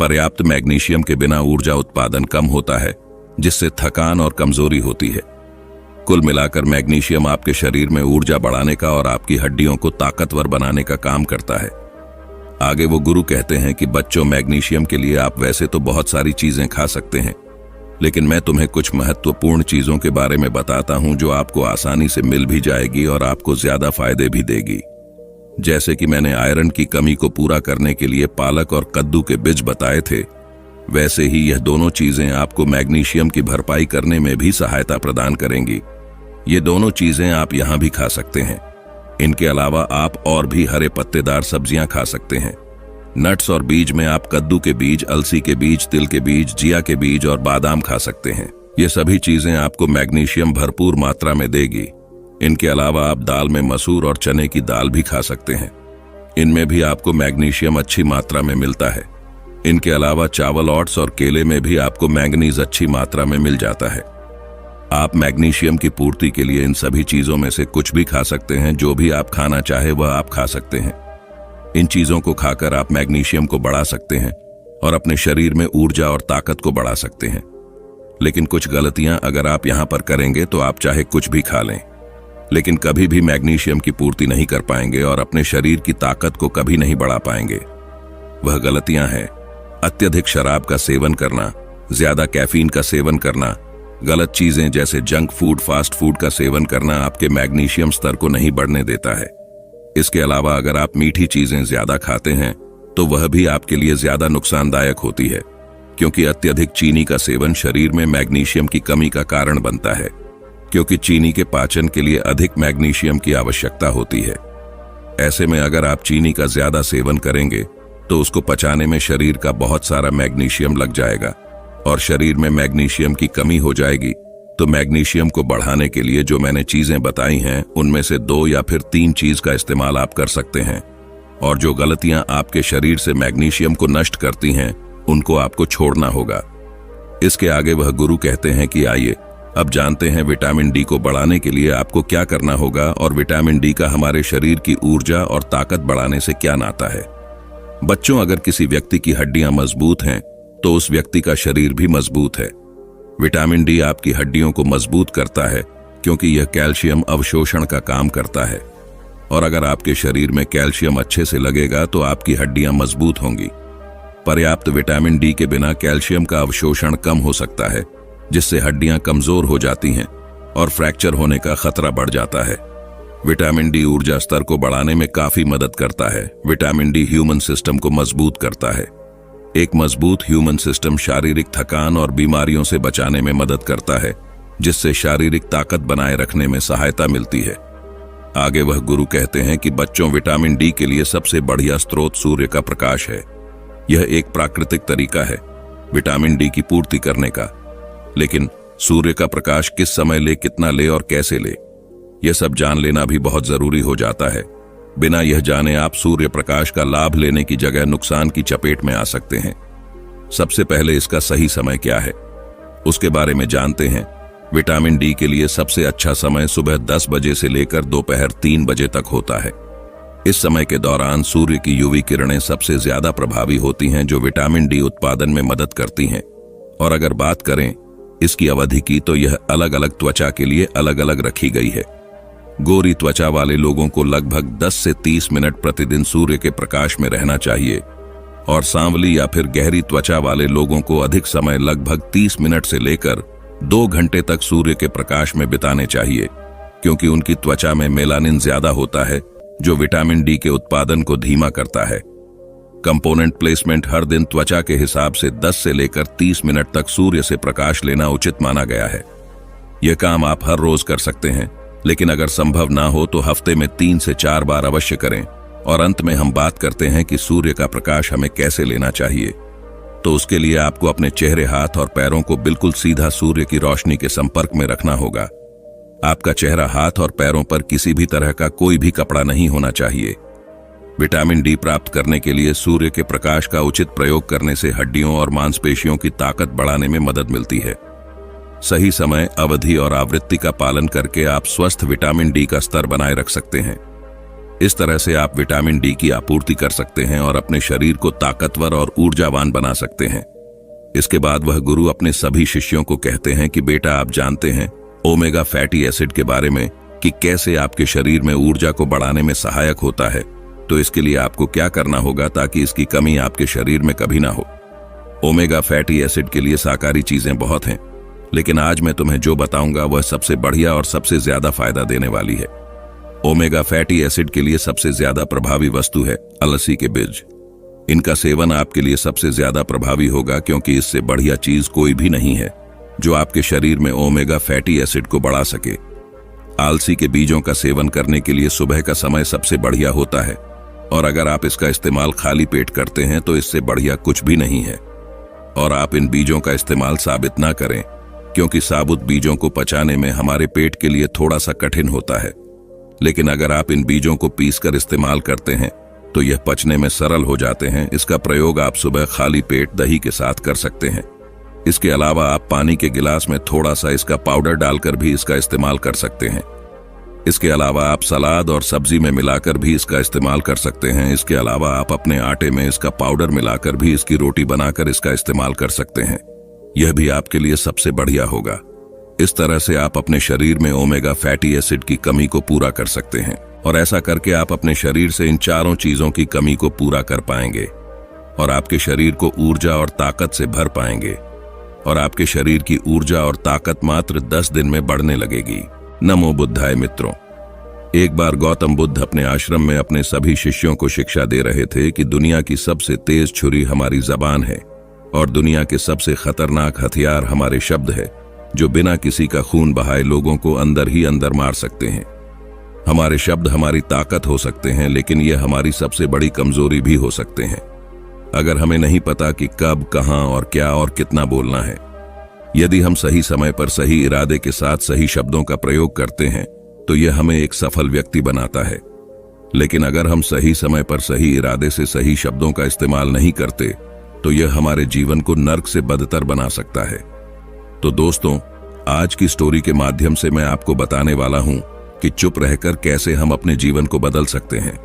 पर्याप्त मैग्नीशियम के बिना ऊर्जा उत्पादन कम होता है, जिससे थकान और कमजोरी होती है। कुल मिलाकर मैग्नीशियम आपके शरीर में ऊर्जा बढ़ाने का और आपकी हड्डियों को ताकतवर बनाने का काम करता है। आगे वो गुरु कहते हैं कि बच्चों, मैग्नीशियम के लिए आप वैसे तो बहुत सारी चीजें खा सकते हैं, लेकिन मैं तुम्हें कुछ महत्वपूर्ण चीजों के बारे में बताता हूं जो आपको आसानी से मिल भी जाएगी और आपको ज्यादा फायदे भी देगी। जैसे कि मैंने आयरन की कमी को पूरा करने के लिए पालक और कद्दू के बीज बताए थे, वैसे ही यह दोनों चीजें आपको मैग्नीशियम की भरपाई करने में भी सहायता प्रदान करेंगी। ये दोनों चीजें आप यहां भी खा सकते हैं। इनके अलावा आप और भी हरे पत्तेदार सब्जियां खा सकते हैं। नट्स और बीज में आप कद्दू के बीज, अलसी के बीज, तिल के बीज, जिया के बीज और बादाम खा सकते हैं। ये सभी चीजें आपको मैग्नीशियम भरपूर मात्रा में देगी। इनके अलावा आप दाल में मसूर और चने की दाल भी खा सकते हैं। इनमें भी आपको मैग्नीशियम अच्छी मात्रा में मिलता है। इनके अलावा चावल, ओट्स और केले में भी आपको मैंगनीज अच्छी मात्रा में मिल जाता है। आप मैग्नीशियम की पूर्ति के लिए इन सभी चीजों में से कुछ भी खा सकते हैं। जो भी आप खाना चाहे वह आप खा सकते हैं। इन चीजों को खाकर आप मैग्नीशियम को बढ़ा सकते हैं और अपने शरीर में ऊर्जा और ताकत को बढ़ा सकते हैं। लेकिन कुछ गलतियां अगर आप यहां पर करेंगे तो आप चाहे कुछ भी खा लें, लेकिन कभी भी मैग्नीशियम की पूर्ति नहीं कर पाएंगे और अपने शरीर की ताकत को कभी नहीं बढ़ा पाएंगे। वह गलतियां हैं अत्यधिक शराब का सेवन करना, ज्यादा कैफीन का सेवन करना, गलत चीजें जैसे जंक फूड, फास्ट फूड का सेवन करना आपके मैग्नीशियम स्तर को नहीं बढ़ने देता है। इसके अलावा अगर आप मीठी चीजें ज्यादा खाते हैं तो वह भी आपके लिए ज्यादा नुकसानदायक होती है, क्योंकि अत्यधिक चीनी का सेवन शरीर में मैग्नीशियम की कमी का कारण बनता है, क्योंकि चीनी के पाचन के लिए अधिक मैग्नीशियम की आवश्यकता होती है। ऐसे में अगर आप चीनी का ज्यादा सेवन करेंगे तो उसको पचाने में शरीर का बहुत सारा मैग्नीशियम लग जाएगा और शरीर में मैग्नीशियम की कमी हो जाएगी। तो मैग्नीशियम को बढ़ाने के लिए जो मैंने चीजें बताई हैं उनमें से 2 या फिर 3 चीज का इस्तेमाल आप कर सकते हैं, और जो गलतियां आपके शरीर से मैग्नीशियम को नष्ट करती हैं उनको आपको छोड़ना होगा। इसके आगे वह गुरु कहते हैं कि आइए अब जानते हैं विटामिन डी को बढ़ाने के लिए आपको क्या करना होगा और विटामिन डी का हमारे शरीर की ऊर्जा और ताकत बढ़ाने से क्या नाता है। बच्चों, अगर किसी व्यक्ति की हड्डियां मजबूत हैं तो उस व्यक्ति का शरीर भी मजबूत है। विटामिन डी आपकी हड्डियों को मजबूत करता है क्योंकि यह कैल्शियम अवशोषण का काम करता है, और अगर आपके शरीर में कैल्शियम अच्छे से लगेगा तो आपकी हड्डियां मजबूत होंगी। पर्याप्त विटामिन डी के बिना कैल्शियम का अवशोषण कम हो सकता है, जिससे हड्डियां कमजोर हो जाती हैं और फ्रैक्चर होने का खतरा बढ़ जाता है। विटामिन डी ऊर्जा स्तर को बढ़ाने में काफी मदद करता है। विटामिन डी ह्यूमन सिस्टम को मजबूत करता है। एक मजबूत ह्यूमन सिस्टम शारीरिक थकान और बीमारियों से बचाने में मदद करता है, जिससे शारीरिक ताकत बनाए रखने में सहायता मिलती है। आगे वह गुरु कहते हैं कि बच्चों, विटामिन डी के लिए सबसे बढ़िया स्रोत सूर्य का प्रकाश है। यह एक प्राकृतिक तरीका है विटामिन डी की पूर्ति करने का, लेकिन सूर्य का प्रकाश किस समय ले, कितना ले और कैसे ले, यह सब जान लेना भी बहुत जरूरी हो जाता है। बिना यह जाने आप सूर्य प्रकाश का लाभ लेने की जगह नुकसान की चपेट में आ सकते हैं। सबसे पहले इसका सही समय क्या है उसके बारे में जानते हैं। विटामिन डी के लिए सबसे अच्छा समय सुबह 10 बजे से लेकर दोपहर 3 बजे तक होता है। इस समय के दौरान सूर्य की यूवी किरणें सबसे ज्यादा प्रभावी होती हैं, जो विटामिन डी उत्पादन में मदद करती हैं। और अगर बात करें इसकी अवधि की तो यह अलग अलग त्वचा के लिए अलग अलग रखी गई है। गोरी त्वचा वाले लोगों को लगभग 10 से 30 मिनट प्रतिदिन सूर्य के प्रकाश में रहना चाहिए, और सांवली या फिर गहरी त्वचा वाले लोगों को अधिक समय लगभग 30 मिनट से लेकर 2 घंटे तक सूर्य के प्रकाश में बिताने चाहिए, क्योंकि उनकी त्वचा में मेलानिन ज्यादा होता है जो विटामिन डी के उत्पादन को धीमा करता है। कंपोनेंट प्लेसमेंट: हर दिन त्वचा के हिसाब से 10 से लेकर 30 मिनट तक सूर्य से प्रकाश लेना उचित माना गया है। यह काम आप हर रोज कर सकते हैं, लेकिन अगर संभव ना हो तो हफ्ते में 3 से 4 बार अवश्य करें। और अंत में हम बात करते हैं कि सूर्य का प्रकाश हमें कैसे लेना चाहिए। तो उसके लिए आपको अपने चेहरे, हाथ और पैरों को बिल्कुल सीधा सूर्य की रोशनी के संपर्क में रखना होगा। आपका चेहरा, हाथ और पैरों पर किसी भी तरह का कोई भी कपड़ा नहीं होना चाहिए। विटामिन डी प्राप्त करने के लिए सूर्य के प्रकाश का उचित प्रयोग करने से हड्डियों और मांसपेशियों की ताकत बढ़ाने में मदद मिलती है। सही समय, अवधि और आवृत्ति का पालन करके आप स्वस्थ विटामिन डी का स्तर बनाए रख सकते हैं। इस तरह से आप विटामिन डी की आपूर्ति कर सकते हैं और अपने शरीर को ताकतवर और ऊर्जावान बना सकते हैं। इसके बाद वह गुरु अपने सभी शिष्यों को कहते हैं कि बेटा, आप जानते हैं ओमेगा फैटी एसिड के बारे में कि कैसे आपके शरीर में ऊर्जा को बढ़ाने में सहायक होता है। तो इसके लिए आपको क्या करना होगा ताकि इसकी कमी आपके शरीर में कभी ना हो। ओमेगा फैटी एसिड के लिए शाकाहारी चीजें बहुत हैं, लेकिन आज मैं तुम्हें जो बताऊंगा वह सबसे बढ़िया और सबसे ज्यादा फायदा देने वाली है। ओमेगा फैटी एसिड के लिए सबसे ज्यादा प्रभावी वस्तु है अलसी के बीज। इनका सेवन आपके लिए सबसे ज्यादा प्रभावी होगा, क्योंकि इससे बढ़िया चीज कोई भी नहीं है जो आपके शरीर में ओमेगा फैटी एसिड को बढ़ा सके। अलसी के बीजों का सेवन करने के लिए सुबह का समय सबसे बढ़िया होता है, और अगर आप इसका इस्तेमाल खाली पेट करते हैं तो इससे बढ़िया कुछ भी नहीं है। और आप इन बीजों का इस्तेमाल साबित ना करें, क्योंकि साबुत बीजों को पचाने में हमारे पेट के लिए थोड़ा सा कठिन होता है। लेकिन अगर आप इन बीजों को पीसकर इस्तेमाल करते हैं तो यह पचने में सरल हो जाते हैं। इसका प्रयोग आप सुबह खाली पेट दही के साथ कर सकते हैं। इसके अलावा आप पानी के गिलास में थोड़ा सा इसका पाउडर डालकर भी इसका इस्तेमाल कर सकते हैं। इसके अलावा आप सलाद और सब्जी में मिलाकर भी इसका इस्तेमाल कर सकते हैं। इसके अलावा आप अपने आटे में इसका पाउडर मिलाकर भी इसकी रोटी बनाकर इसका इस्तेमाल कर सकते हैं। यह भी आपके लिए सबसे बढ़िया होगा। इस तरह से आप अपने शरीर में ओमेगा फैटी एसिड की कमी को पूरा कर सकते हैं और ऐसा करके आप अपने शरीर से इन चारों चीजों की कमी को पूरा कर पाएंगे और आपके शरीर को ऊर्जा और ताकत से भर पाएंगे और आपके शरीर की ऊर्जा और ताकत मात्र 10 दिन में बढ़ने लगेगी। नमो बुद्धाय मित्रों, एक बार गौतम बुद्ध अपने आश्रम में अपने सभी शिष्यों को शिक्षा दे रहे थे कि दुनिया की सबसे तेज छुरी हमारी जबान है और दुनिया के सबसे खतरनाक हथियार हमारे शब्द है, जो बिना किसी का खून बहाए लोगों को अंदर ही अंदर मार सकते हैं। हमारे शब्द हमारी ताकत हो सकते हैं, लेकिन यह हमारी सबसे बड़ी कमजोरी भी हो सकते हैं अगर हमें नहीं पता कि कब, कहां और क्या और कितना बोलना है। यदि हम सही समय पर सही इरादे के साथ सही शब्दों का प्रयोग करते हैं तो यह हमें एक सफल व्यक्ति बनाता है, लेकिन अगर हम सही समय पर सही इरादे से सही शब्दों का इस्तेमाल नहीं करते तो यह हमारे जीवन को नर्क से बदतर बना सकता है। तो दोस्तों, आज की स्टोरी के माध्यम से मैं आपको बताने वाला हूं कि चुप रहकर कैसे हम अपने जीवन को बदल सकते हैं।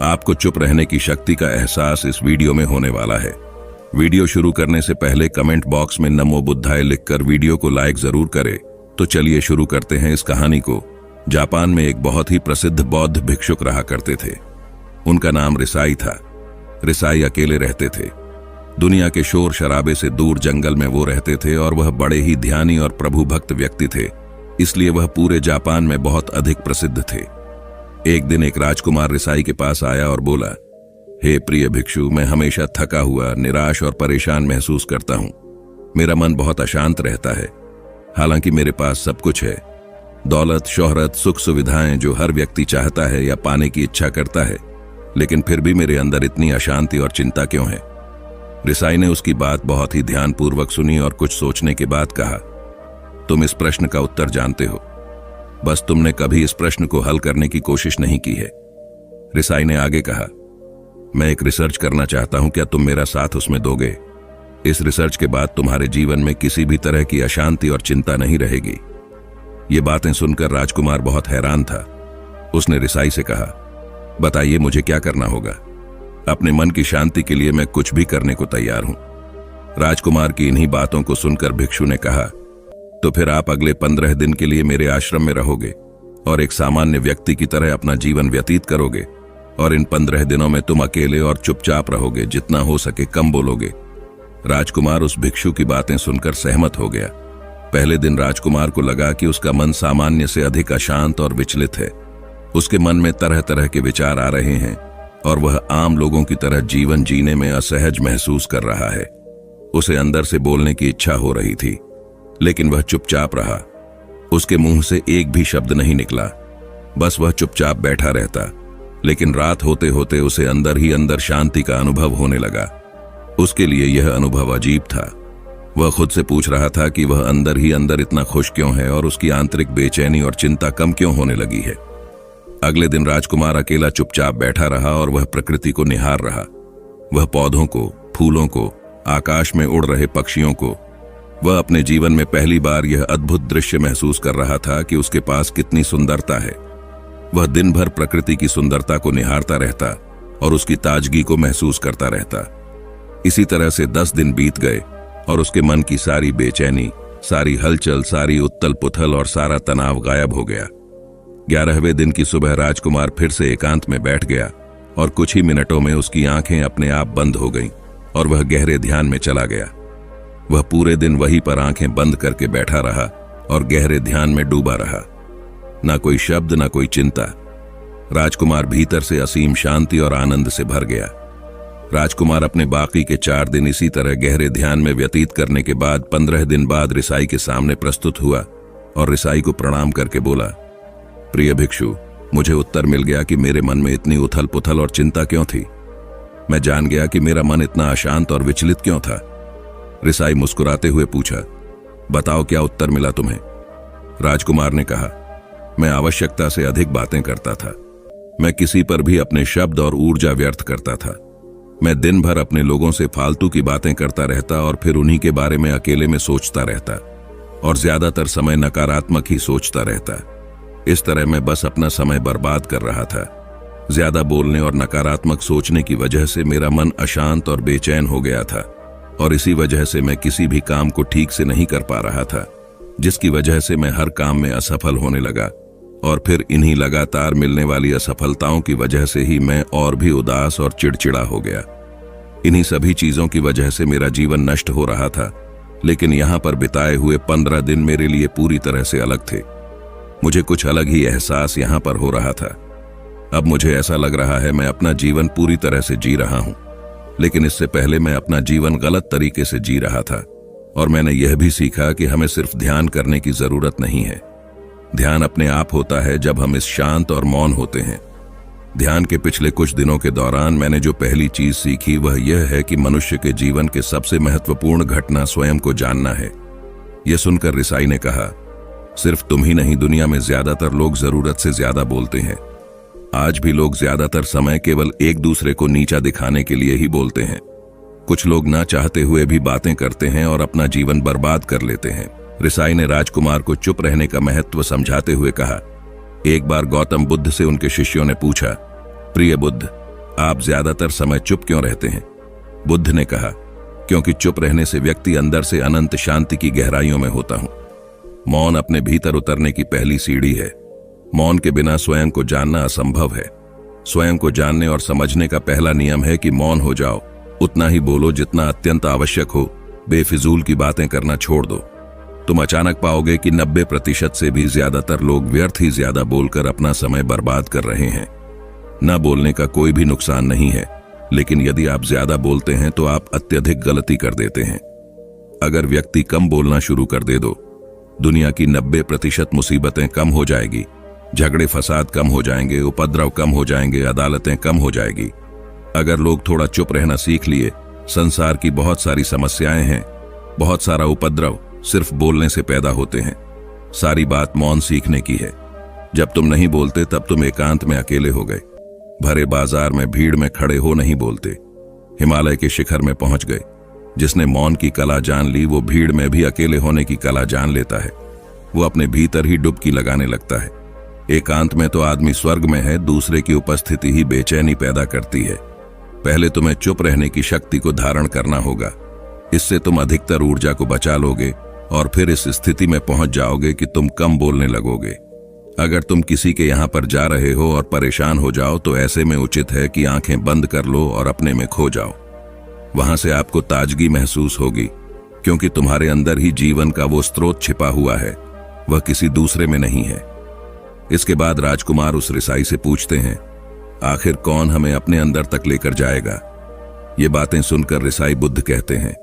आपको चुप रहने की शक्ति का एहसास इस वीडियो में होने वाला है। वीडियो शुरू करने से पहले कमेंट बॉक्स में नमो बुद्धाय लिखकर वीडियो को लाइक जरूर करें। तो चलिए शुरू करते हैं इस कहानी को। जापान में एक बहुत ही प्रसिद्ध बौद्ध भिक्षुक रहा करते थे। उनका नाम रिसाई था। रिसाई अकेले रहते थे। दुनिया के शोर शराबे से दूर जंगल में वो रहते थे और वह बड़े ही ध्यानी और प्रभु भक्त व्यक्ति थे, इसलिए वह पूरे जापान में बहुत अधिक प्रसिद्ध थे। एक दिन एक राजकुमार रिसाई के पास आया और बोला, हे प्रिय भिक्षु, मैं हमेशा थका हुआ, निराश और परेशान महसूस करता हूं। मेरा मन बहुत अशांत रहता है। हालांकि मेरे पास सब कुछ है, दौलत, शोहरत, सुख सुविधाएं जो हर व्यक्ति चाहता है या पाने की इच्छा करता है, लेकिन फिर भी मेरे अंदर इतनी अशांति और चिंता क्यों है? रिसाई ने उसकी बात बहुत ही ध्यानपूर्वक सुनी और कुछ सोचने के बाद कहा, तुम इस प्रश्न का उत्तर जानते हो, बस तुमने कभी इस प्रश्न को हल करने की कोशिश नहीं की है। रिसाई ने आगे कहा, मैं एक रिसर्च करना चाहता हूं, क्या तुम मेरा साथ उसमें दोगे? इस रिसर्च के बाद तुम्हारे जीवन में किसी भी तरह की अशांति और चिंता नहीं रहेगी। ये बातें सुनकर राजकुमार बहुत हैरान था। उसने रिसाई से कहा, बताइए मुझे क्या करना होगा? अपने मन की शांति के लिए मैं कुछ भी करने को तैयार हूं। राजकुमार की इन्हीं बातों को सुनकर भिक्षु ने कहा, तो फिर आप अगले 15 दिन के लिए मेरे आश्रम में रहोगे और एक सामान्य व्यक्ति की तरह अपना जीवन व्यतीत करोगे और इन 15 दिनों में तुम अकेले और चुपचाप रहोगे, जितना हो सके कम बोलोगे। राजकुमार उस भिक्षु की बातें सुनकर सहमत हो गया। पहले दिन राजकुमार को लगा कि उसका मन सामान्य से अधिक अशांत और विचलित है। उसके मन में तरह तरह के विचार आ रहे हैं और वह आम लोगों की तरह जीवन जीने में असहज महसूस कर रहा है। उसे अंदर से बोलने की इच्छा हो रही थी, लेकिन वह चुपचाप रहा। उसके मुंह से एक भी शब्द नहीं निकला, बस वह चुपचाप बैठा रहता। लेकिन रात होते होते उसे अंदर ही अंदर शांति का अनुभव होने लगा। उसके लिए यह अनुभव अजीब था। वह खुद से पूछ रहा था कि वह अंदर ही अंदर इतना खुश क्यों है और उसकी आंतरिक बेचैनी और चिंता कम क्यों होने लगी है। अगले दिन राजकुमार अकेला चुपचाप बैठा रहा और वह प्रकृति को निहार रहा। वह पौधों को, फूलों को, आकाश में उड़ रहे पक्षियों को। वह अपने जीवन में पहली बार यह अद्भुत दृश्य महसूस कर रहा था कि उसके पास कितनी सुंदरता है। वह दिन भर प्रकृति की सुंदरता को निहारता रहता और उसकी ताजगी को महसूस करता रहता। इसी तरह से 10 दिन बीत गए और उसके मन की सारी बेचैनी, सारी हलचल, सारी उथल पुथल और सारा तनाव गायब हो गया। 11वें दिन की सुबह राजकुमार फिर से एकांत में बैठ गया और कुछ ही मिनटों में उसकी आंखें अपने आप बंद हो गईं और वह गहरे ध्यान में चला गया। वह पूरे दिन वहीं पर आंखें बंद करके बैठा रहा और गहरे ध्यान में डूबा रहा। ना कोई शब्द, ना कोई चिंता। राजकुमार भीतर से असीम शांति और आनंद से भर गया। राजकुमार अपने बाकी के 4 दिन इसी तरह गहरे ध्यान में व्यतीत करने के बाद 15 दिन बाद रिसाई के सामने प्रस्तुत हुआ और रिसाई को प्रणाम करके बोला, प्रिय भिक्षु, मुझे उत्तर मिल गया कि मेरे मन में इतनी उथल पुथल और चिंता क्यों थी। मैं जान गया कि मेरा मन इतना अशांत और विचलित क्यों था। रिसाई मुस्कुराते हुए पूछा, बताओ क्या उत्तर मिला तुम्हें? राजकुमार ने कहा, मैं आवश्यकता से अधिक बातें करता था। मैं किसी पर भी अपने शब्द और ऊर्जा व्यर्थ करता था। मैं दिन भर अपने लोगों से फालतू की बातें करता रहता और फिर उन्हीं के बारे में अकेले में सोचता रहता और ज्यादातर समय नकारात्मक ही सोचता रहता। इस तरह मैं बस अपना समय बर्बाद कर रहा था। ज्यादा बोलने और नकारात्मक सोचने की वजह से मेरा मन अशांत और बेचैन हो गया था, और इसी वजह से मैं किसी भी काम को ठीक से नहीं कर पा रहा था, जिसकी वजह से मैं हर काम में असफल होने लगा। और फिर इन्हीं लगातार मिलने वाली असफलताओं की वजह से ही मैं और भी उदास और चिड़चिड़ा हो गया। इन्हीं सभी चीजों की वजह से मेरा जीवन नष्ट हो रहा था, लेकिन यहाँ पर बिताए हुए 15 दिन मेरे लिए पूरी तरह से अलग थे। मुझे कुछ अलग ही एहसास यहाँ पर हो रहा था। अब मुझे ऐसा लग रहा है मैं अपना जीवन पूरी तरह से जी रहा हूँ, लेकिन इससे पहले मैं अपना जीवन गलत तरीके से जी रहा था। और मैंने यह भी सीखा कि हमें सिर्फ ध्यान करने की जरूरत नहीं है। ध्यान अपने आप होता है जब हम इस शांत और मौन होते हैं। ध्यान के पिछले कुछ दिनों के दौरान मैंने जो पहली चीज सीखी वह यह है कि मनुष्य के जीवन के सबसे महत्वपूर्ण घटना स्वयं को जानना है। यह सुनकर रिसाई ने कहा, सिर्फ तुम ही नहीं, दुनिया में ज्यादातर लोग जरूरत से ज्यादा बोलते हैं। आज भी लोग ज्यादातर समय केवल एक दूसरे को नीचा दिखाने के लिए ही बोलते हैं। कुछ लोग ना चाहते हुए भी बातें करते हैं और अपना जीवन बर्बाद कर लेते हैं। रिसाई ने राजकुमार को चुप रहने का महत्व समझाते हुए कहा, एक बार गौतम बुद्ध से उनके शिष्यों ने पूछा, प्रिय बुद्ध, आप ज्यादातर समय चुप क्यों रहते हैं? बुद्ध ने कहा, क्योंकि चुप रहने से व्यक्ति अंदर से अनंत शांति की गहराइयों में होता हूं। मौन अपने भीतर उतरने की पहली सीढ़ी है। मौन के बिना स्वयं को जानना असंभव है। स्वयं को जानने और समझने का पहला नियम है कि मौन हो जाओ, उतना ही बोलो जितना अत्यंत आवश्यक हो। बेफिजूल की बातें करना छोड़ दो। तुम अचानक पाओगे कि 90% से भी ज्यादातर लोग व्यर्थ ही ज्यादा बोलकर अपना समय बर्बाद कर रहे हैं। न बोलने का कोई भी नुकसान नहीं है, लेकिन यदि आप ज्यादा बोलते हैं तो आप अत्यधिक गलती कर देते हैं। अगर व्यक्ति कम बोलना शुरू कर दे दो, दुनिया की 90% मुसीबतें कम हो जाएगी, झगड़े फसाद कम हो जाएंगे, उपद्रव कम हो जाएंगे, अदालतें कम हो जाएगी। अगर लोग थोड़ा चुप रहना सीख लिए, संसार की बहुत सारी समस्याएं हैं, बहुत सारा उपद्रव सिर्फ बोलने से पैदा होते हैं। सारी बात मौन सीखने की है। जब तुम नहीं बोलते तब तुम एकांत में अकेले हो गए, भरे बाजार में भीड़ में खड़े हो नहीं बोलते, हिमालय के शिखर में पहुंच गए। जिसने मौन की कला जान ली वो भीड़ में भी अकेले होने की कला जान लेता है। वो अपने भीतर ही डुबकी लगाने लगता है। एकांत में तो आदमी स्वर्ग में है, दूसरे की उपस्थिति ही बेचैनी पैदा करती है। पहले तुम्हें चुप रहने की शक्ति को धारण करना होगा। इससे तुम अधिकतर ऊर्जा को बचा लोगे और फिर इस स्थिति में पहुंच जाओगे कि तुम कम बोलने लगोगे। अगर तुम किसी के यहां पर जा रहे हो और परेशान हो जाओ तो ऐसे में उचित है कि आंखें बंद कर लो और अपने में खो जाओ। वहां से आपको ताजगी महसूस होगी, क्योंकि तुम्हारे अंदर ही जीवन का वो स्रोत छिपा हुआ है, वह किसी दूसरे में नहीं है। इसके बाद राजकुमार उस रिसाई से पूछते हैं, आखिर कौन हमें अपने अंदर तक लेकर जाएगा? ये बातें सुनकर रिसाई बुद्ध कहते हैं,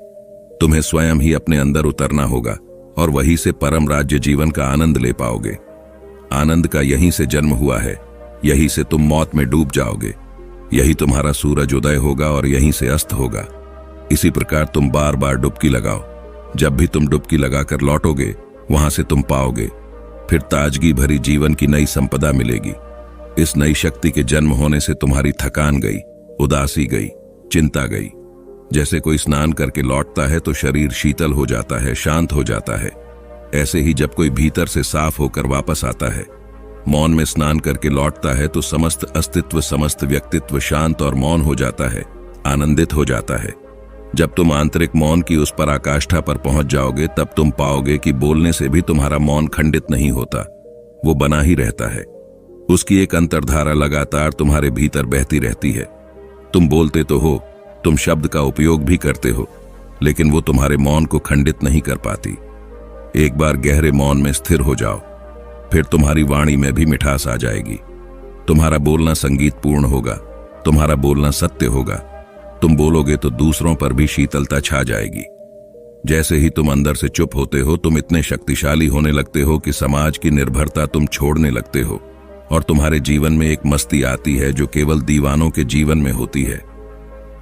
तुम्हें स्वयं ही अपने अंदर उतरना होगा और वहीं से परम राज्य जीवन का आनंद ले पाओगे। आनंद का यहीं से जन्म हुआ है, यहीं से तुम मौत में डूब जाओगे, यही तुम्हारा सूरज उदय होगा और यहीं से अस्त होगा। इसी प्रकार तुम बार बार डुबकी लगाओ। जब भी तुम डुबकी लगाकर लौटोगे वहां से तुम पाओगे फिर ताजगी भरी जीवन की नई संपदा मिलेगी। इस नई शक्ति के जन्म होने से तुम्हारी थकान गई, उदासी गई, चिंता गई। जैसे कोई स्नान करके लौटता है तो शरीर शीतल हो जाता है, शांत हो जाता है। ऐसे ही जब कोई भीतर से साफ होकर वापस आता है, मौन में स्नान करके लौटता है, तो समस्त अस्तित्व, समस्त व्यक्तित्व शांत और मौन हो जाता है, आनंदित हो जाता है। जब तुम आंतरिक मौन की उस पराकाष्ठा पर पहुंच जाओगे तब तुम पाओगे कि बोलने से भी तुम्हारा मौन खंडित नहीं होता, वो बना ही रहता है। उसकी एक अंतर्धारा लगातार तुम्हारे भीतर बहती रहती है। तुम बोलते तो हो, तुम शब्द का उपयोग भी करते हो, लेकिन वो तुम्हारे मौन को खंडित नहीं कर पाती। एक बार गहरे मौन में स्थिर हो जाओ, फिर तुम्हारी वाणी में भी मिठास आ जाएगी। तुम्हारा बोलना संगीतपूर्ण होगा, तुम्हारा बोलना सत्य होगा। तुम बोलोगे तो दूसरों पर भी शीतलता छा जाएगी। जैसे ही तुम अंदर से चुप होते हो, तुम इतने शक्तिशाली होने लगते हो कि समाज की निर्भरता तुम छोड़ने लगते हो और तुम्हारे जीवन में एक मस्ती आती है जो केवल दीवानों के जीवन में होती है।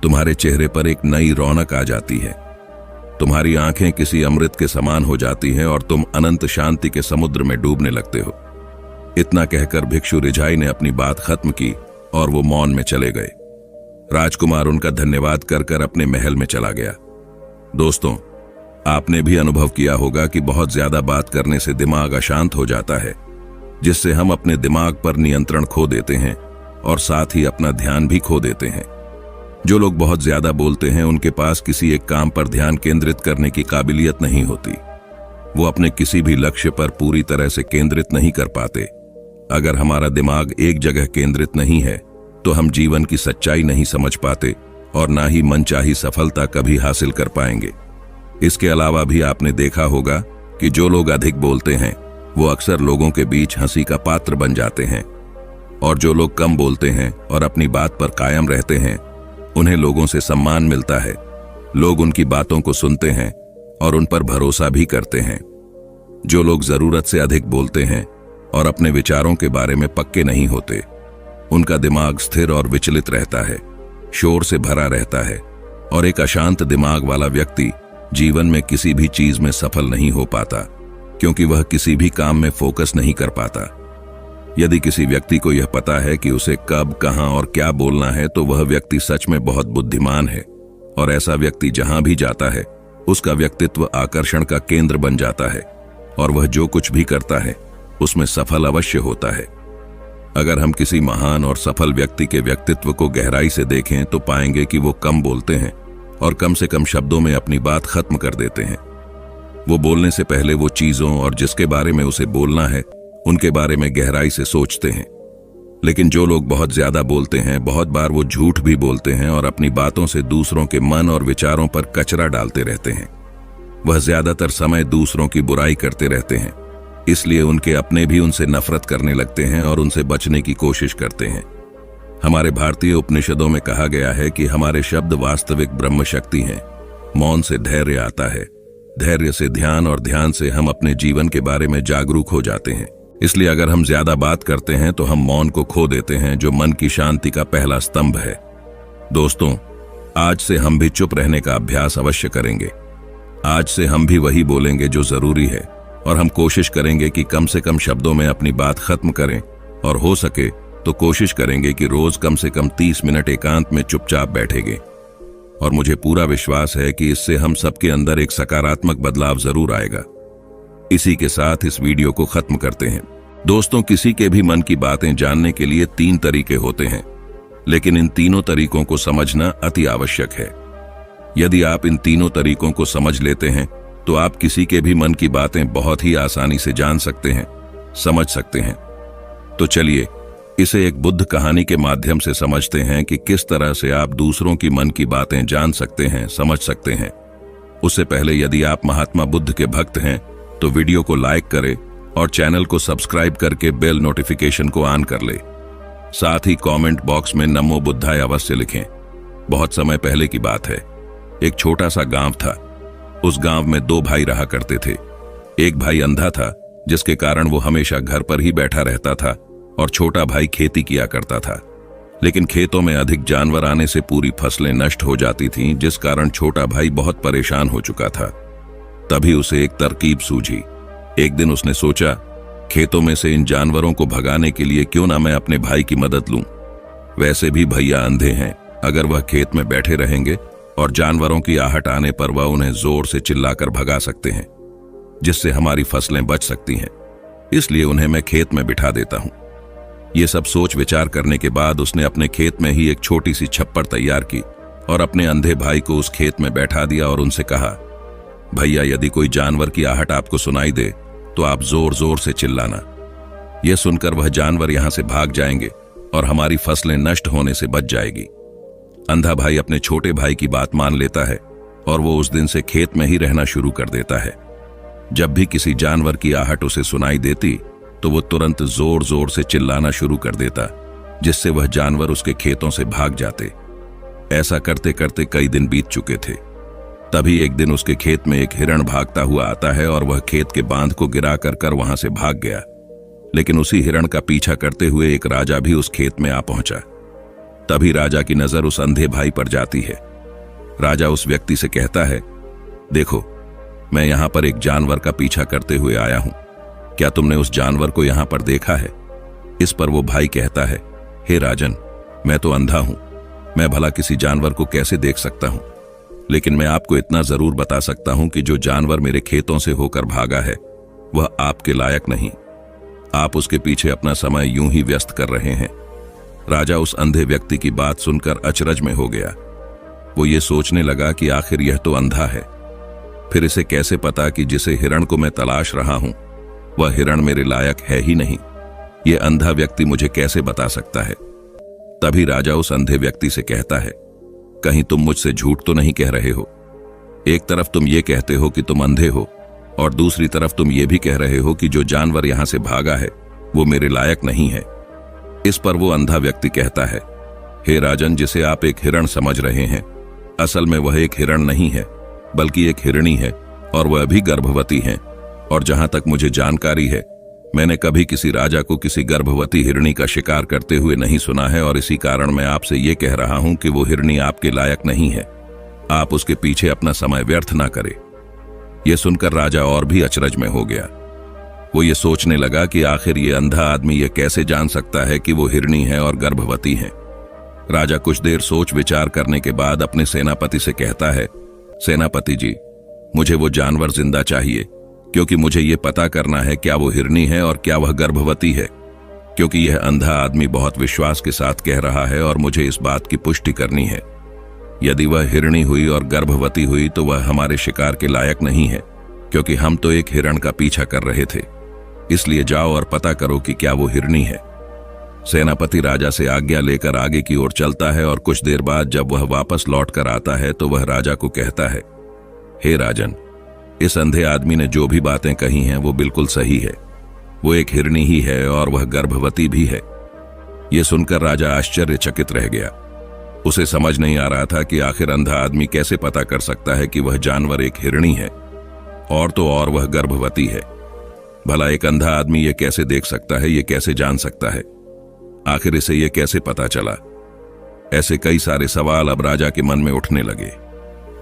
तुम्हारे चेहरे पर एक नई रौनक आ जाती है, तुम्हारी आंखें किसी अमृत के समान हो जाती हैं और तुम अनंत शांति के समुद्र में डूबने लगते हो। इतना कहकर भिक्षु रिझाई ने अपनी बात खत्म की और वो मौन में चले गए। राजकुमार उनका धन्यवाद कर कर अपने महल में चला गया। दोस्तों, आपने भी अनुभव किया होगा कि बहुत ज्यादा बात करने से दिमाग अशांत हो जाता है। जिससे हम अपने दिमाग पर नियंत्रण खो देते हैं और साथ ही अपना ध्यान भी खो देते हैं। जो लोग बहुत ज्यादा बोलते हैं उनके पास किसी एक काम पर ध्यान केंद्रित करने की काबिलियत नहीं होती। वो अपने किसी भी लक्ष्य पर पूरी तरह से केंद्रित नहीं कर पाते। अगर हमारा दिमाग एक जगह केंद्रित नहीं है तो हम जीवन की सच्चाई नहीं समझ पाते और ना ही मनचाही सफलता कभी हासिल कर पाएंगे। इसके अलावा भी आपने देखा होगा कि जो लोग अधिक बोलते हैं वो अक्सर लोगों के बीच हंसी का पात्र बन जाते हैं, और जो लोग कम बोलते हैं और अपनी बात पर कायम रहते हैं उन्हें लोगों से सम्मान मिलता है। लोग उनकी बातों को सुनते हैं और उन पर भरोसा भी करते हैं। जो लोग जरूरत से अधिक बोलते हैं और अपने विचारों के बारे में पक्के नहीं होते, उनका दिमाग स्थिर और विचलित रहता है, शोर से भरा रहता है, और एक अशांत दिमाग वाला व्यक्ति जीवन में किसी भी चीज में सफल नहीं हो पाता, क्योंकि वह किसी भी काम में फोकस नहीं कर पाता। यदि किसी व्यक्ति को यह पता है कि उसे कब, कहां और क्या बोलना है तो वह व्यक्ति सच में बहुत बुद्धिमान है, और ऐसा व्यक्ति जहां भी जाता है उसका व्यक्तित्व आकर्षण का केंद्र बन जाता है और वह जो कुछ भी करता है उसमें सफल अवश्य होता है। अगर हम किसी महान और सफल व्यक्ति के व्यक्तित्व को गहराई से देखें तो पाएंगे कि वो कम बोलते हैं और कम से कम शब्दों में अपनी बात खत्म कर देते हैं। वो बोलने से पहले वो चीजों और जिसके बारे में उसे बोलना है उनके बारे में गहराई से सोचते हैं। लेकिन जो लोग बहुत ज्यादा बोलते हैं, बहुत बार वो झूठ भी बोलते हैं और अपनी बातों से दूसरों के मन और विचारों पर कचरा डालते रहते हैं। वह ज्यादातर समय दूसरों की बुराई करते रहते हैं, इसलिए उनके अपने भी उनसे नफरत करने लगते हैं और उनसे बचने की कोशिश करते हैं। हमारे भारतीय उपनिषदों में कहा गया है कि हमारे शब्द वास्तविक ब्रह्म शक्ति हैं। मौन से धैर्य आता है, धैर्य से ध्यान, और ध्यान से हम अपने जीवन के बारे में जागरूक हो जाते हैं। इसलिए अगर हम ज्यादा बात करते हैं तो हम मौन को खो देते हैं, जो मन की शांति का पहला स्तंभ है। दोस्तों, आज से हम भी चुप रहने का अभ्यास अवश्य करेंगे। आज से हम भी वही बोलेंगे जो जरूरी है, और हम कोशिश करेंगे कि कम से कम शब्दों में अपनी बात खत्म करें, और हो सके तो कोशिश करेंगे कि रोज कम से कम 30 मिनट एकांत में चुपचाप बैठेंगे। और मुझे पूरा विश्वास है कि इससे हम सबके अंदर एक सकारात्मक बदलाव जरूर आएगा। इसी के साथ इस वीडियो को खत्म करते हैं। दोस्तों, किसी के भी मन की बातें जानने के लिए 3 तरीके होते हैं, लेकिन इन तीनों तरीकों को समझना अति आवश्यक है। यदि आप इन तीनों तरीकों को समझ लेते हैं तो आप किसी के भी मन की बातें बहुत ही आसानी से जान सकते हैं, समझ सकते हैं। तो चलिए इसे एक बुद्ध कहानी के माध्यम से समझते हैं कि किस तरह से आप दूसरों की मन की बातें जान सकते हैं, समझ सकते हैं। उससे पहले यदि आप महात्मा बुद्ध के भक्त हैं तो वीडियो को लाइक करें और चैनल को सब्सक्राइब करके बेल नोटिफिकेशन को ऑन कर ले। साथ ही कमेंट बॉक्स में नमो बुद्धाय अवश्य लिखें। बहुत समय पहले की बात है, एक छोटा सा गांव था। उस गांव में 2 भाई रहा करते थे। एक भाई अंधा था, जिसके कारण वो हमेशा घर पर ही बैठा रहता था, और छोटा भाई खेती किया करता था। लेकिन खेतों में अधिक जानवर आने से पूरी फसलें नष्ट हो जाती थीं, जिस कारण छोटा भाई बहुत परेशान हो चुका था। तभी उसे एक तरकीब सूझी। एक दिन उसने सोचा, खेतों में से इन जानवरों को भगाने के लिए क्यों ना मैं अपने भाई की मदद लूं। वैसे भी भैया अंधे हैं, अगर वह खेत में बैठे रहेंगे और जानवरों की आहट आने पर वह उन्हें जोर से चिल्लाकर भगा सकते हैं, जिससे हमारी फसलें बच सकती हैं। इसलिए उन्हें मैं खेत में बिठा देता हूं। ये सब सोच विचार करने के बाद उसने अपने खेत में ही एक छोटी सी छप्पर तैयार की और अपने अंधे भाई को उस खेत में बैठा दिया और उनसे कहा, भैया यदि कोई जानवर की आहट आपको सुनाई दे तो आप जोर जोर से चिल्लाना। यह सुनकर वह जानवर यहां से भाग जाएंगे और हमारी फसलें नष्ट होने से बच जाएगी। अंधा भाई अपने छोटे भाई की बात मान लेता है और वो उस दिन से खेत में ही रहना शुरू कर देता है। जब भी किसी जानवर की आहट उसे सुनाई देती तो वो तुरंत जोर जोर से चिल्लाना शुरू कर देता, जिससे वह जानवर उसके खेतों से भाग जाते। ऐसा करते करते कई दिन बीत चुके थे। तभी एक दिन उसके खेत में एक हिरण भागता हुआ आता है और वह खेत के बांध को गिरा कर वहां से भाग गया। लेकिन उसी हिरण का पीछा करते हुए एक राजा भी उस खेत में आ पहुंचा। तभी राजा की नजर उस अंधे भाई पर जाती है। राजा उस व्यक्ति से कहता है, देखो मैं यहां पर एक जानवर का पीछा करते हुए आया हूं, क्या तुमने उस जानवर को यहां पर देखा है? इस पर वो भाई कहता है, हे राजन, मैं तो अंधा हूं, मैं भला किसी जानवर को कैसे देख सकता हूं? लेकिन मैं आपको इतना जरूर बता सकता हूं कि जो जानवर मेरे खेतों से होकर भागा है वह आपके लायक नहीं। आप उसके पीछे अपना समय यूं ही व्यस्त कर रहे हैं। राजा उस अंधे व्यक्ति की बात सुनकर अचरज में हो गया। वो ये सोचने लगा कि आखिर यह तो अंधा है, फिर इसे कैसे पता कि जिसे हिरण को मैं तलाश रहा हूं वह हिरण मेरे लायक है ही नहीं। यह अंधा व्यक्ति मुझे कैसे बता सकता है। तभी राजा उस अंधे व्यक्ति से कहता है, कहीं तुम मुझसे झूठ तो नहीं कह रहे हो। एक तरफ तुम ये कहते हो कि तुम अंधे हो और दूसरी तरफ तुम ये भी कह रहे हो कि जो जानवर यहां से भागा है वो मेरे लायक नहीं है। इस पर वो अंधा व्यक्ति कहता है, हे राजन, जिसे आप एक हिरण समझ रहे हैं, असल में वह एक हिरण नहीं है बल्कि एक हिरणी है और वह भी गर्भवती है। और जहां तक मुझे जानकारी है, मैंने कभी किसी राजा को किसी गर्भवती हिरणी का शिकार करते हुए नहीं सुना है और इसी कारण मैं आपसे ये कह रहा हूं कि वो हिरणी आपके लायक नहीं है। आप उसके पीछे अपना समय व्यर्थ ना करें। यह सुनकर राजा और भी अचरज में हो गया। वो ये सोचने लगा कि आखिर ये अंधा आदमी ये कैसे जान सकता है कि वो हिरणी है और गर्भवती है। राजा कुछ देर सोच विचार करने के बाद अपने सेनापति से कहता है, सेनापति जी, मुझे वो जानवर जिंदा चाहिए, क्योंकि मुझे ये पता करना है क्या वो हिरणी है और क्या वह गर्भवती है। क्योंकि यह अंधा आदमी बहुत विश्वास के साथ कह रहा है और मुझे इस बात की पुष्टि करनी है। यदि वह हिरणी हुई और गर्भवती हुई तो वह हमारे शिकार के लायक नहीं है, क्योंकि हम तो एक हिरण का पीछा कर रहे थे। इसलिए जाओ और पता करो कि क्या वो हिरणी है। सेनापति राजा से आज्ञा लेकर आगे की ओर चलता है और कुछ देर बाद जब वह वापस लौट कर आता है तो वह राजा को कहता है, हे राजन, इस अंधे आदमी ने जो भी बातें कही हैं वो बिल्कुल सही है। वो एक हिरणी ही है और वह गर्भवती भी है। यह सुनकर राजा आश्चर्यचकित रह गया। उसे समझ नहीं आ रहा था कि आखिर अंधा आदमी कैसे पता कर सकता है कि वह जानवर एक हिरणी है और तो और वह गर्भवती है। भला एक अंधा आदमी यह कैसे देख सकता है, यह कैसे जान सकता है, आखिर इसे यह कैसे पता चला। ऐसे कई सारे सवाल अब राजा के मन में उठने लगे।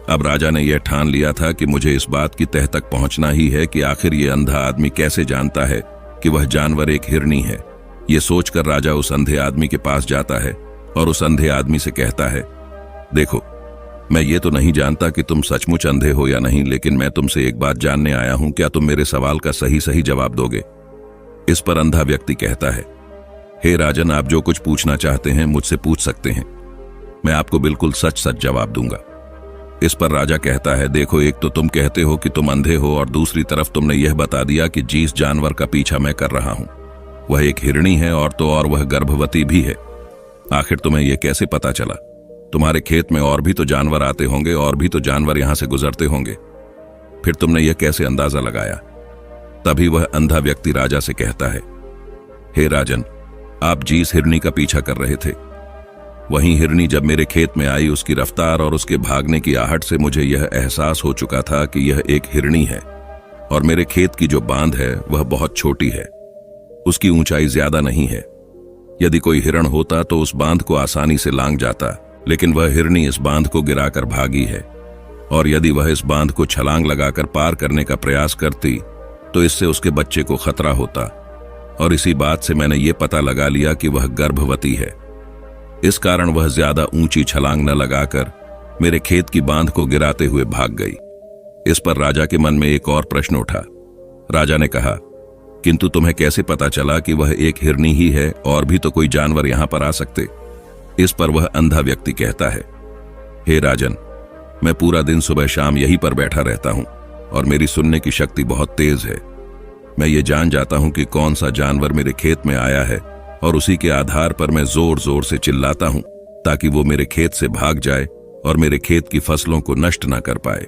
अब राजा ने यह ठान लिया था कि मुझे इस बात की तह तक पहुंचना ही है कि आखिर यह अंधा आदमी कैसे जानता है कि वह जानवर एक हिरणी है। यह सोचकर राजा उस अंधे आदमी के पास जाता है और उस अंधे आदमी से कहता है, देखो, मैं ये तो नहीं जानता कि तुम सचमुच अंधे हो या नहीं, लेकिन मैं तुमसे एक बात जानने आया हूं, क्या तुम मेरे सवाल का सही सही जवाब दोगे। इस पर अंधा व्यक्ति कहता है, हे राजन, आप जो कुछ पूछना चाहते हैं मुझसे पूछ सकते हैं, मैं आपको बिल्कुल सच सच जवाब दूंगा। इस पर राजा कहता है, देखो, एक तो तुम कहते हो कि तुम अंधे हो और दूसरी तरफ तुमने यह बता दिया कि जिस जानवर का पीछा मैं कर रहा हूं वह एक हिरणी है और तो और वह गर्भवती भी है। आखिर तुम्हें यह कैसे पता चला। तुम्हारे खेत में और भी तो जानवर आते होंगे और भी तो जानवर यहां से गुजरते होंगे, फिर तुमने यह कैसे अंदाजा लगाया। तभी वह अंधा व्यक्ति राजा से कहता है, हे राजन, आप जिस हिरणी का पीछा कर रहे थे वहीं हिरणी जब मेरे खेत में आई, उसकी रफ्तार और उसके भागने की आहट से मुझे यह एहसास हो चुका था कि यह एक हिरणी है और मेरे खेत की जो बांध है वह बहुत छोटी है, उसकी ऊंचाई ज्यादा नहीं है। यदि कोई हिरण होता तो उस बांध को आसानी से लांघ जाता, लेकिन वह हिरणी इस बांध को गिराकर भागी है और यदि वह इस बांध को छलांग लगाकर पार करने का प्रयास करती तो इससे उसके बच्चे को खतरा होता। और इसी बात से मैंने ये पता लगा लिया कि वह गर्भवती है। इस कारण वह ज्यादा ऊंची छलांग न लगाकर मेरे खेत की बांध को गिराते हुए भाग गई। इस पर राजा के मन में एक और प्रश्न उठा। राजा ने कहा, किंतु तुम्हें कैसे पता चला कि वह एक हिरणी ही है और भी तो कोई जानवर यहां पर आ सकते। इस पर वह अंधा व्यक्ति कहता है, हे राजन, मैं पूरा दिन सुबह शाम यहीं पर बैठा रहता हूं और मेरी सुनने की शक्ति बहुत तेज है। मैं ये जान जाता हूं कि कौन सा जानवर मेरे खेत में आया है और उसी के आधार पर मैं जोर जोर से चिल्लाता हूं ताकि वो मेरे खेत से भाग जाए और मेरे खेत की फसलों को नष्ट न कर पाए।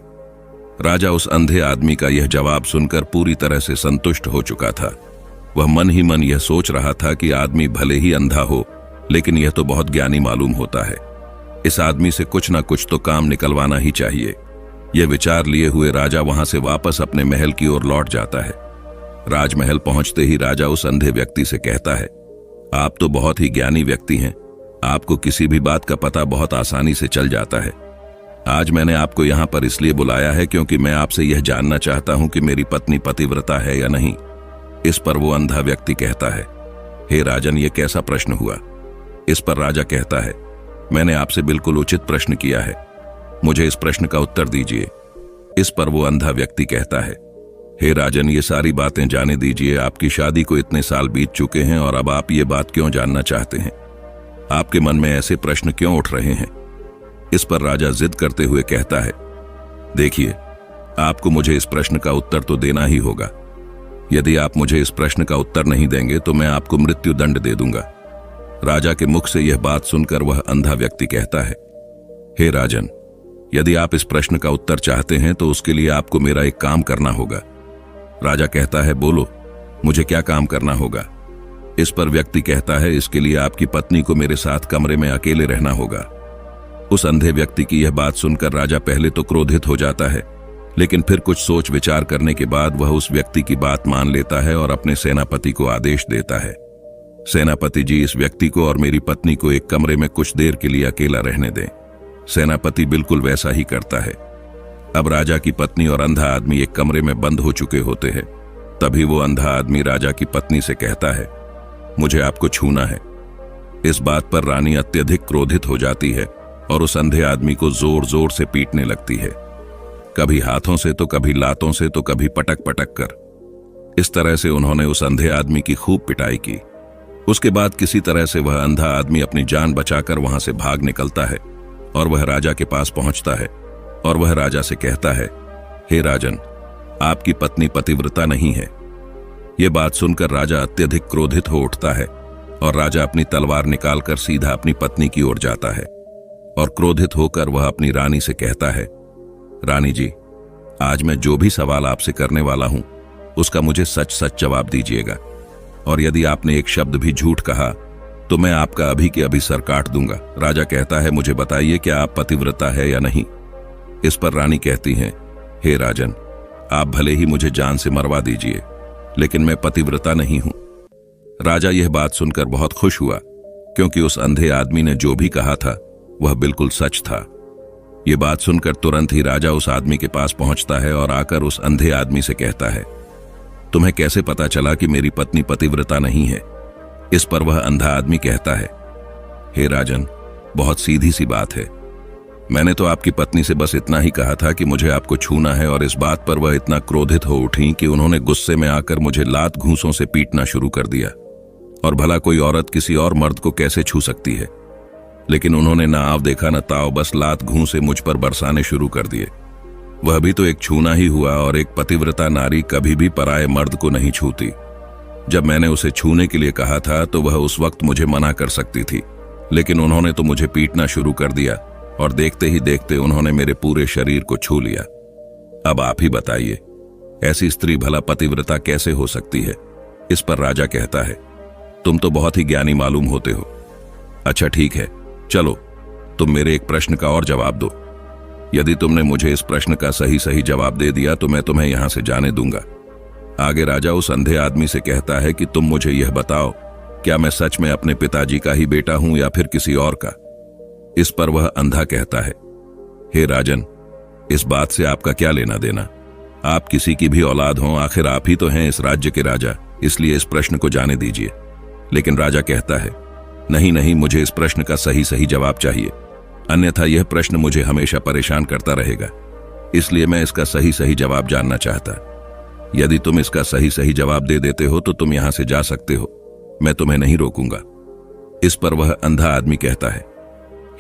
राजा उस अंधे आदमी का यह जवाब सुनकर पूरी तरह से संतुष्ट हो चुका था। वह मन ही मन यह सोच रहा था कि आदमी भले ही अंधा हो, लेकिन यह तो बहुत ज्ञानी मालूम होता है। इस आदमी से कुछ ना कुछ तो काम निकलवाना ही चाहिए। यह विचार लिए हुए राजा वहां से वापस अपने महल की ओर लौट जाता है। राजमहल पहुंचते ही राजा उस अंधे व्यक्ति से कहता है, आप तो बहुत ही ज्ञानी व्यक्ति हैं, आपको किसी भी बात का पता बहुत आसानी से चल जाता है। आज मैंने आपको यहाँ पर इसलिए बुलाया है क्योंकि मैं आपसे यह जानना चाहता हूं कि मेरी पत्नी पतिव्रता है या नहीं। इस पर वो अंधा व्यक्ति कहता है, हे राजन, यह कैसा प्रश्न हुआ। इस पर राजा कहता है, मैंने आपसे बिल्कुल उचित प्रश्न किया है, मुझे इस प्रश्न का उत्तर दीजिए। इस पर वो अंधा व्यक्ति कहता है, हे राजन, ये सारी बातें जाने दीजिए। आपकी शादी को इतने साल बीत चुके हैं और अब आप ये बात क्यों जानना चाहते हैं? आपके मन में ऐसे प्रश्न क्यों उठ रहे हैं? इस पर राजा जिद करते हुए कहता है, देखिए, आपको मुझे इस प्रश्न का उत्तर तो देना ही होगा। यदि आप मुझे इस प्रश्न का उत्तर नहीं देंगे तो मैं आपको मृत्यु दंड दे दूंगा। राजा के मुख से यह बात सुनकर वह अंधा व्यक्ति कहता है, हे राजन, यदि आप इस प्रश्न का उत्तर चाहते हैं तो उसके लिए आपको मेरा एक काम करना होगा। राजा कहता है, बोलो, मुझे क्या काम करना होगा? इस पर व्यक्ति कहता है, इसके लिए आपकी पत्नी को मेरे साथ कमरे में अकेले रहना होगा। उस अंधे व्यक्ति की यह बात सुनकर राजा पहले तो क्रोधित हो जाता है, लेकिन फिर कुछ सोच विचार करने के बाद वह उस व्यक्ति की बात मान लेता है और अपने सेनापति को आदेश देता है, सेनापति जी, इस व्यक्ति को और मेरी पत्नी को एक कमरे में कुछ देर के लिए अकेला रहने दें। सेनापति बिल्कुल वैसा ही करता है। अब राजा की पत्नी और अंधा आदमी एक कमरे में बंद हो चुके होते हैं। तभी वो अंधा आदमी राजा की पत्नी से कहता है, मुझे आपको छूना है। इस बात पर रानी अत्यधिक क्रोधित हो जाती है और उस अंधे आदमी को जोर जोर से पीटने लगती है, कभी हाथों से तो कभी लातों से तो कभी पटक पटक कर। इस तरह से उन्होंने उस अंधे आदमी की खूब पिटाई की। उसके बाद किसी तरह से वह अंधा आदमी अपनी जान बचाकर वहां से भाग निकलता है और वह राजा के पास पहुंचता है और वह राजा से कहता है, हे राजन, आपकी पत्नी पतिव्रता नहीं है। यह बात सुनकर राजा अत्यधिक क्रोधित हो उठता है और राजा अपनी तलवार निकालकर सीधा अपनी पत्नी की ओर जाता है और क्रोधित होकर वह अपनी रानी से कहता है, रानी जी, आज मैं जो भी सवाल आपसे करने वाला हूं उसका मुझे सच सच जवाब दीजिएगा, और यदि आपने एक शब्द भी झूठ कहा तो मैं आपका अभी के अभी सर काट दूंगा। राजा कहता है, मुझे बताइए, क्या आप पतिव्रता है या नहीं? इस पर रानी कहती है, हे राजन, आप भले ही मुझे जान से मरवा दीजिए, लेकिन मैं पतिव्रता नहीं हूं। राजा यह बात सुनकर बहुत खुश हुआ, क्योंकि उस अंधे आदमी ने जो भी कहा था वह बिल्कुल सच था। यह बात सुनकर तुरंत ही राजा उस आदमी के पास पहुंचता है और आकर उस अंधे आदमी से कहता है, तुम्हें कैसे पता चला कि मेरी पत्नी पतिव्रता नहीं है? इस पर वह अंधा आदमी कहता है, हे राजन, बहुत सीधी सी बात है। मैंने तो आपकी पत्नी से बस इतना ही कहा था कि मुझे आपको छूना है, और इस बात पर वह इतना क्रोधित हो उठी कि उन्होंने गुस्से में आकर मुझे लात घूंसों से पीटना शुरू कर दिया। और भला कोई औरत किसी और मर्द को कैसे छू सकती है? लेकिन उन्होंने ना आव देखा न ताव, बस लात घूंसे मुझ पर बरसाने शुरू कर दिए। वह भी तो एक छूना ही हुआ, और एक पतिव्रता नारी कभी भी पराये मर्द को नहीं छूती। जब मैंने उसे छूने के लिए कहा था तो वह उस वक्त मुझे मना कर सकती थी, लेकिन उन्होंने तो मुझे पीटना शुरू कर दिया और देखते ही देखते उन्होंने मेरे पूरे शरीर को छू लिया। अब आप ही बताइए, ऐसी स्त्री भला पतिव्रता कैसे हो सकती है? इस पर राजा कहता है, तुम तो बहुत ही ज्ञानी मालूम होते हो। अच्छा ठीक है, चलो तुम मेरे एक प्रश्न का और जवाब दो। यदि तुमने मुझे इस प्रश्न का सही सही जवाब दे दिया तो मैं तुम्हें यहां से जाने दूंगा। आगे राजा उस अंधे आदमी से कहता है कि तुम मुझे यह बताओ, क्या मैं सच में अपने पिताजी का ही बेटा हूं या फिर किसी और का? इस पर वह अंधा कहता है, हे राजन, इस बात से आपका क्या लेना देना? आप किसी की भी औलाद हों, आखिर आप ही तो हैं इस राज्य के राजा, इसलिए इस प्रश्न को जाने दीजिए। लेकिन राजा कहता है, नहीं नहीं, मुझे इस प्रश्न का सही सही जवाब चाहिए, अन्यथा यह प्रश्न मुझे हमेशा परेशान करता रहेगा, इसलिए मैं इसका सही सही जवाब जानना चाहता। यदि तुम इसका सही सही जवाब दे देते हो तो तुम यहां से जा सकते हो, मैं तुम्हें नहीं रोकूंगा। इस पर वह अंधा आदमी कहता है,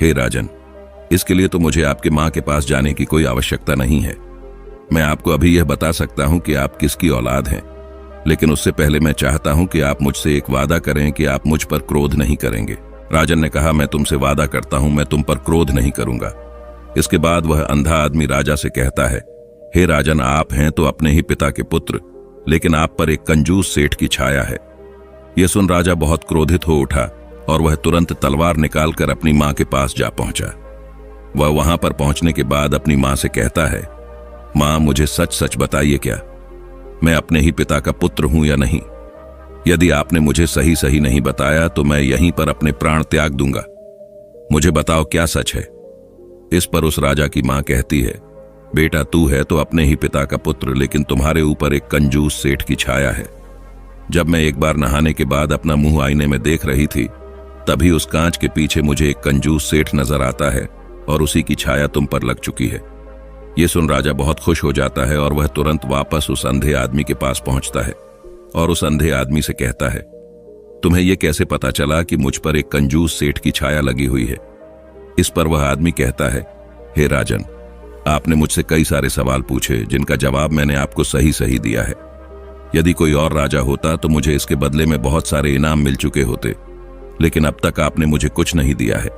हे राजन, इसके लिए तो मुझे आपके मां के पास जाने की कोई आवश्यकता नहीं है। मैं आपको अभी यह बता सकता हूं कि आप किसकी औलाद हैं, लेकिन उससे पहले मैं चाहता हूं कि आप मुझसे एक वादा करें कि आप मुझ पर क्रोध नहीं करेंगे। राजन ने कहा, मैं तुमसे वादा करता हूं, मैं तुम पर क्रोध नहीं करूंगा। इसके बाद वह अंधा आदमी राजा से कहता है, हे राजन, आप हैं तो अपने ही पिता के पुत्र, लेकिन आप पर एक कंजूस सेठ की छाया है। यह सुन राजा बहुत क्रोधित हो उठा और वह तुरंत तलवार निकालकर अपनी मां के पास जा पहुंचा। वह वहां पर पहुंचने के बाद अपनी मां से कहता है, मां, मुझे सच सच बताइए, क्या मैं अपने ही पिता का पुत्र हूं या नहीं? यदि आपने मुझे सही सही नहीं बताया तो मैं यहीं पर अपने प्राण त्याग दूंगा। मुझे बताओ, क्या सच है? इस पर उस राजा की मां कहती है, बेटा, तू है तो अपने ही पिता का पुत्र, लेकिन तुम्हारे ऊपर एक कंजूस सेठ की छाया है। जब मैं एक बार नहाने के बाद अपना मुंह आईने में देख रही थी, तभी उस कांच के पीछे मुझे एक कंजूस सेठ नजर आता है और उसी की छाया तुम पर लग चुकी है। ये सुन राजा बहुत खुश हो जाता है और वह तुरंत वापस उस अंधे आदमी के पास पहुंचता है और उस अंधे आदमी से कहता है, तुम्हें यह कैसे पता चला कि मुझ पर एक कंजूस सेठ की छाया लगी हुई है? इस पर वह आदमी कहता है, हे राजन, आपने मुझसे कई सारे सवाल पूछे जिनका जवाब मैंने आपको सही सही दिया है। यदि कोई और राजा होता तो मुझे इसके बदले में बहुत सारे इनाम मिल चुके होते, लेकिन अब तक आपने मुझे कुछ नहीं दिया है।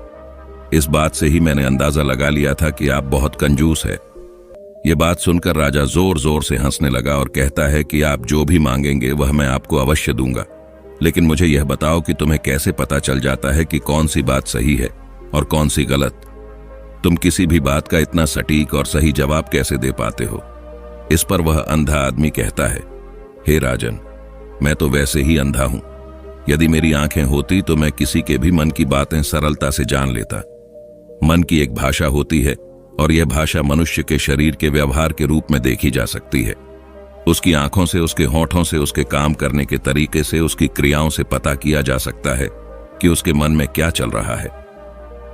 इस बात से ही मैंने अंदाजा लगा लिया था कि आप बहुत कंजूस है। ये बात सुनकर राजा जोर जोर से हंसने लगा और कहता है कि आप जो भी मांगेंगे वह मैं आपको अवश्य दूंगा, लेकिन मुझे यह बताओ कि तुम्हें कैसे पता चल जाता है कि कौन सी बात सही है और कौन सी गलत? तुम किसी भी बात का इतना सटीक और सही जवाब कैसे दे पाते हो? इस पर वह अंधा आदमी कहता है, हे राजन, मैं तो वैसे ही अंधा हूं। यदि मेरी आंखें होती तो मैं किसी के भी मन की बातें सरलता से जान लेता। मन की एक भाषा होती है और यह भाषा मनुष्य के शरीर के व्यवहार के रूप में देखी जा सकती है। उसकी आंखों से, उसके होठों से, उसके काम करने के तरीके से, उसकी क्रियाओं से पता किया जा सकता है कि उसके मन में क्या चल रहा है।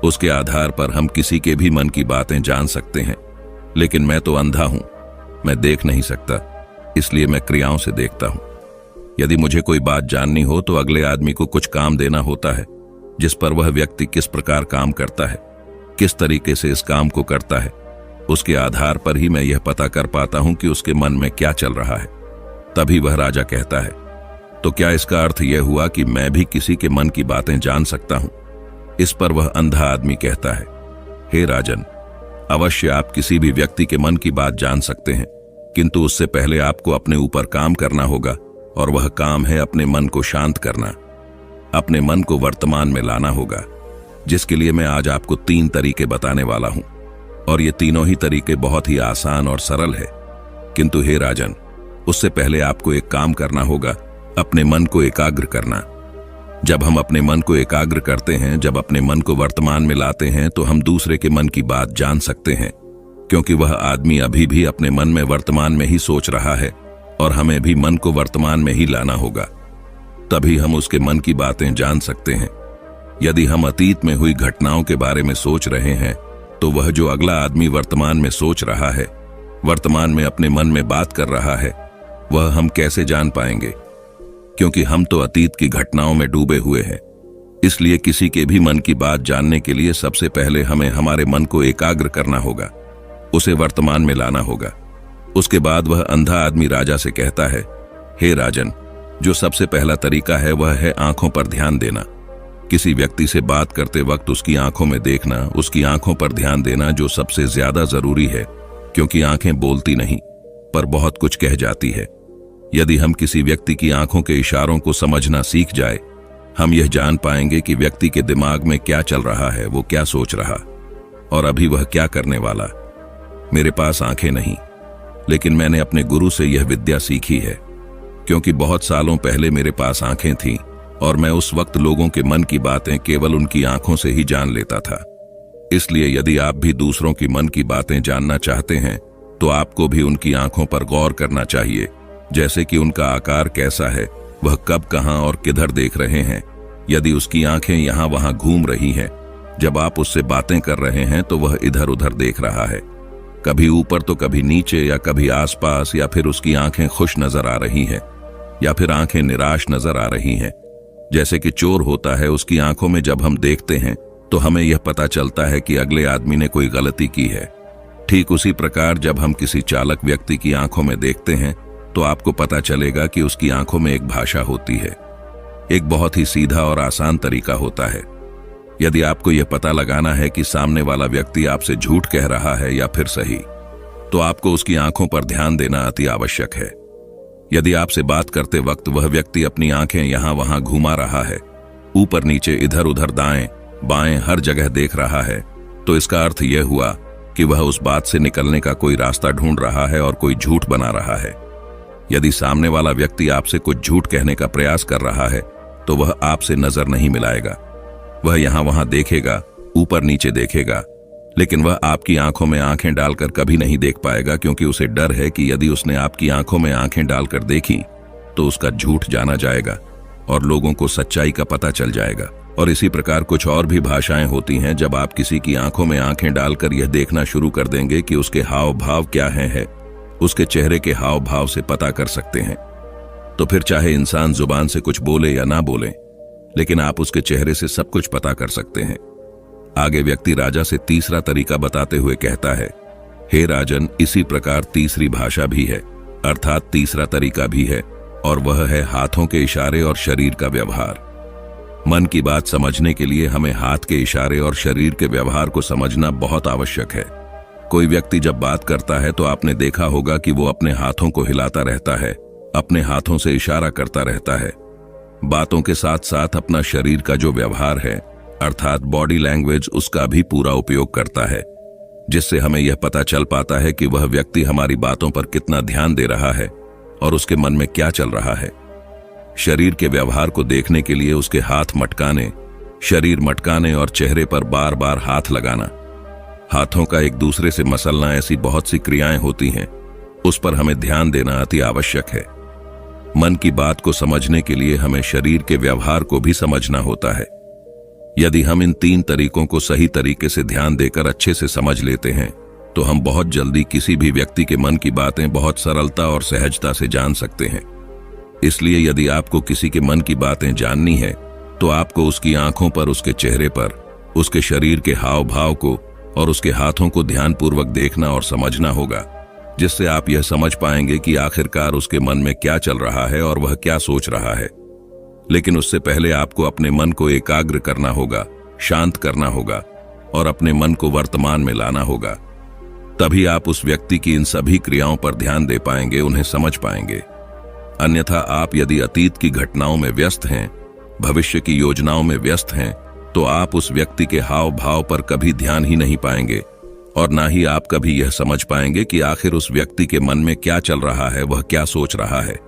उसके आधार पर हम किसी के भी मन की बातें जान सकते हैं, लेकिन मैं तो अंधा हूं, मैं देख नहीं सकता, इसलिए मैं क्रियाओं से देखता हूं। यदि मुझे कोई बात जाननी हो तो अगले आदमी को कुछ काम देना होता है, जिस पर वह व्यक्ति किस प्रकार काम करता है, किस तरीके से इस काम को करता है, उसके आधार पर ही मैं यह पता कर पाता हूं कि उसके मन में क्या चल रहा है। तभी वह राजा कहता है, तो क्या इसका अर्थ यह हुआ कि मैं भी किसी के मन की बातें जान सकता हूं? इस पर वह अंधा आदमी कहता है, हे राजन, अवश्य आप किसी भी व्यक्ति के मन की बात जान सकते हैं, किंतु उससे पहले आपको अपने ऊपर काम करना होगा, और वह काम है अपने मन को शांत करना, अपने मन को वर्तमान में लाना होगा, जिसके लिए मैं आज आपको 3 तरीके बताने वाला हूं। और ये तीनों ही तरीके बहुत ही आसान और सरल है। किंतु हे राजन, उससे पहले आपको एक काम करना होगा, अपने मन को एकाग्र करना। जब हम अपने मन को एकाग्र करते हैं, जब अपने मन को वर्तमान में लाते हैं, तो हम दूसरे के मन की बात जान सकते हैं, क्योंकि वह आदमी अभी भी अपने मन में वर्तमान में ही सोच रहा है और हमें भी मन को वर्तमान में ही लाना होगा, तभी हम उसके मन की बातें जान सकते हैं। यदि हम अतीत में हुई घटनाओं के बारे में सोच रहे हैं, तो वह जो अगला आदमी वर्तमान में सोच रहा है, वर्तमान में अपने मन में बात कर रहा है, वह हम कैसे जान पाएंगे? क्योंकि हम तो अतीत की घटनाओं में डूबे हुए हैं। इसलिए किसी के भी मन की बात जानने के लिए सबसे पहले हमें हमारे मन को एकाग्र करना होगा, उसे वर्तमान में लाना होगा। उसके बाद वह अंधा आदमी राजा से कहता है, हे राजन, जो सबसे पहला तरीका है वह है आंखों पर ध्यान देना। किसी व्यक्ति से बात करते वक्त उसकी आंखों में देखना, उसकी आंखों पर ध्यान देना जो सबसे ज्यादा जरूरी है, क्योंकि आंखें बोलती नहीं पर बहुत कुछ कह जाती है। यदि हम किसी व्यक्ति की आंखों के इशारों को समझना सीख जाए, हम यह जान पाएंगे कि व्यक्ति के दिमाग में क्या चल रहा है, वो क्या सोच रहा और अभी वह क्या करने वाला। मेरे पास आंखें नहीं, लेकिन मैंने अपने गुरु से यह विद्या सीखी है, क्योंकि बहुत सालों पहले मेरे पास आंखें थीं और मैं उस वक्त लोगों के मन की बातें केवल उनकी आंखों से ही जान लेता था। इसलिए यदि आप भी दूसरों की मन की बातें जानना चाहते हैं, तो आपको भी उनकी आंखों पर गौर करना चाहिए, जैसे कि उनका आकार कैसा है, वह कब, कहां और किधर देख रहे हैं। यदि उसकी आंखें यहां वहां घूम रही हैं, जब आप उससे बातें कर रहे हैं, तो वह इधर उधर देख रहा है, कभी ऊपर तो कभी नीचे, या कभी आसपास, या फिर उसकी आंखें खुश नजर आ रही हैं, या फिर आंखें निराश नजर आ रही हैं। जैसे कि चोर होता है, उसकी आंखों में जब हम देखते हैं तो हमें यह पता चलता है कि अगले आदमी ने कोई गलती की है। ठीक उसी प्रकार जब हम किसी चालाक व्यक्ति की आंखों में देखते हैं, तो आपको पता चलेगा कि उसकी आंखों में एक भाषा होती है। एक बहुत ही सीधा और आसान तरीका होता है। यदि आपको यह पता लगाना है कि सामने वाला व्यक्ति आपसे झूठ कह रहा है या फिर सही, तो आपको उसकी आंखों पर ध्यान देना अति आवश्यक है। यदि आपसे बात करते वक्त वह व्यक्ति अपनी आंखें यहां वहां घुमा रहा है, ऊपर नीचे, इधर उधर, दाएं बाएं, हर जगह देख रहा है, तो इसका अर्थ यह हुआ कि वह उस बात से निकलने का कोई रास्ता ढूंढ रहा है और कोई झूठ बना रहा है। यदि सामने वाला व्यक्ति आपसे कुछ झूठ कहने का प्रयास कर रहा है, तो वह आपसे नजर नहीं मिलाएगा। वह यहां वहां देखेगा, ऊपर नीचे देखेगा, लेकिन वह आपकी आंखों में आंखें डालकर कभी नहीं देख पाएगा, क्योंकि उसे डर है कि यदि उसने आपकी आंखों में आंखें डालकर देखी तो उसका झूठ जाना जाएगा और लोगों को सच्चाई का पता चल जाएगा। और इसी प्रकार कुछ और भी भाषाएं होती हैं। जब आप किसी की आंखों में आंखें डालकर यह देखना शुरू कर देंगे कि उसके हाव भाव क्या है उसके चेहरे के हाव भाव से पता कर सकते हैं। तो फिर चाहे इंसान जुबान से कुछ बोले या ना बोले, लेकिन आप उसके चेहरे से सब कुछ पता कर सकते हैं। आगे व्यक्ति राजा से तीसरा तरीका बताते हुए कहता है, हे राजन, इसी प्रकार तीसरी भाषा भी है, अर्थात तीसरा तरीका भी है, और वह है हाथों के इशारे और शरीर का व्यवहार। मन की बात समझने के लिए हमें हाथ के इशारे और शरीर के व्यवहार को समझना बहुत आवश्यक है। कोई व्यक्ति जब बात करता है तो आपने देखा होगा कि वो अपने हाथों को हिलाता रहता है, अपने हाथों से इशारा करता रहता है। बातों के साथ साथ अपना शरीर का जो व्यवहार है, अर्थात बॉडी लैंग्वेज, उसका भी पूरा उपयोग करता है, जिससे हमें यह पता चल पाता है कि वह व्यक्ति हमारी बातों पर कितना ध्यान दे रहा है और उसके मन में क्या चल रहा है। शरीर के व्यवहार को देखने के लिए उसके हाथ मटकाने, शरीर मटकाने और चेहरे पर बार बार हाथ लगाना, हाथों का एक दूसरे से मसलना, ऐसी बहुत सी क्रियाएं होती हैं, उस पर हमें ध्यान देना अति आवश्यक है। मन की बात को समझने के लिए हमें शरीर के व्यवहार को भी समझना होता है। यदि हम इन 3 तरीकों को सही तरीके से ध्यान देकर अच्छे से समझ लेते हैं तो हम बहुत जल्दी किसी भी व्यक्ति के मन की बातें बहुत सरलता और सहजता से जान सकते हैं। इसलिए यदि आपको किसी के मन की बातें जाननी है तो आपको उसकी आंखों पर, उसके चेहरे पर, उसके शरीर के हाव भाव को और उसके हाथों को ध्यानपूर्वक देखना और समझना होगा, जिससे आप यह समझ पाएंगे कि आखिरकार उसके मन में क्या चल रहा है और वह क्या सोच रहा है। लेकिन उससे पहले आपको अपने मन को एकाग्र करना होगा, शांत करना होगा और अपने मन को वर्तमान में लाना होगा। तभी आप उस व्यक्ति की इन सभी क्रियाओं पर ध्यान दे पाएंगे, उन्हें समझ पाएंगे। अन्यथा आप यदि अतीत की घटनाओं में व्यस्त हैं, भविष्य की योजनाओं में व्यस्त हैं, तो आप उस व्यक्ति के हाव भाव पर कभी ध्यान ही नहीं पाएंगे और ना ही आप कभी यह समझ पाएंगे कि आखिर उस व्यक्ति के मन में क्या चल रहा है, वह क्या सोच रहा है।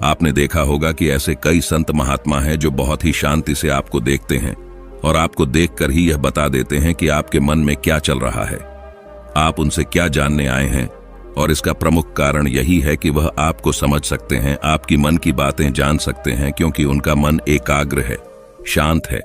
आपने देखा होगा कि ऐसे कई संत महात्मा हैं जो बहुत ही शांति से आपको देखते हैं और आपको देखकर ही यह बता देते हैं कि आपके मन में क्या चल रहा है, आप उनसे क्या जानने आए हैं। और इसका प्रमुख कारण यही है कि वह आपको समझ सकते हैं, आपकी मन की बातें जान सकते हैं, क्योंकि उनका मन एकाग्र है, शांत है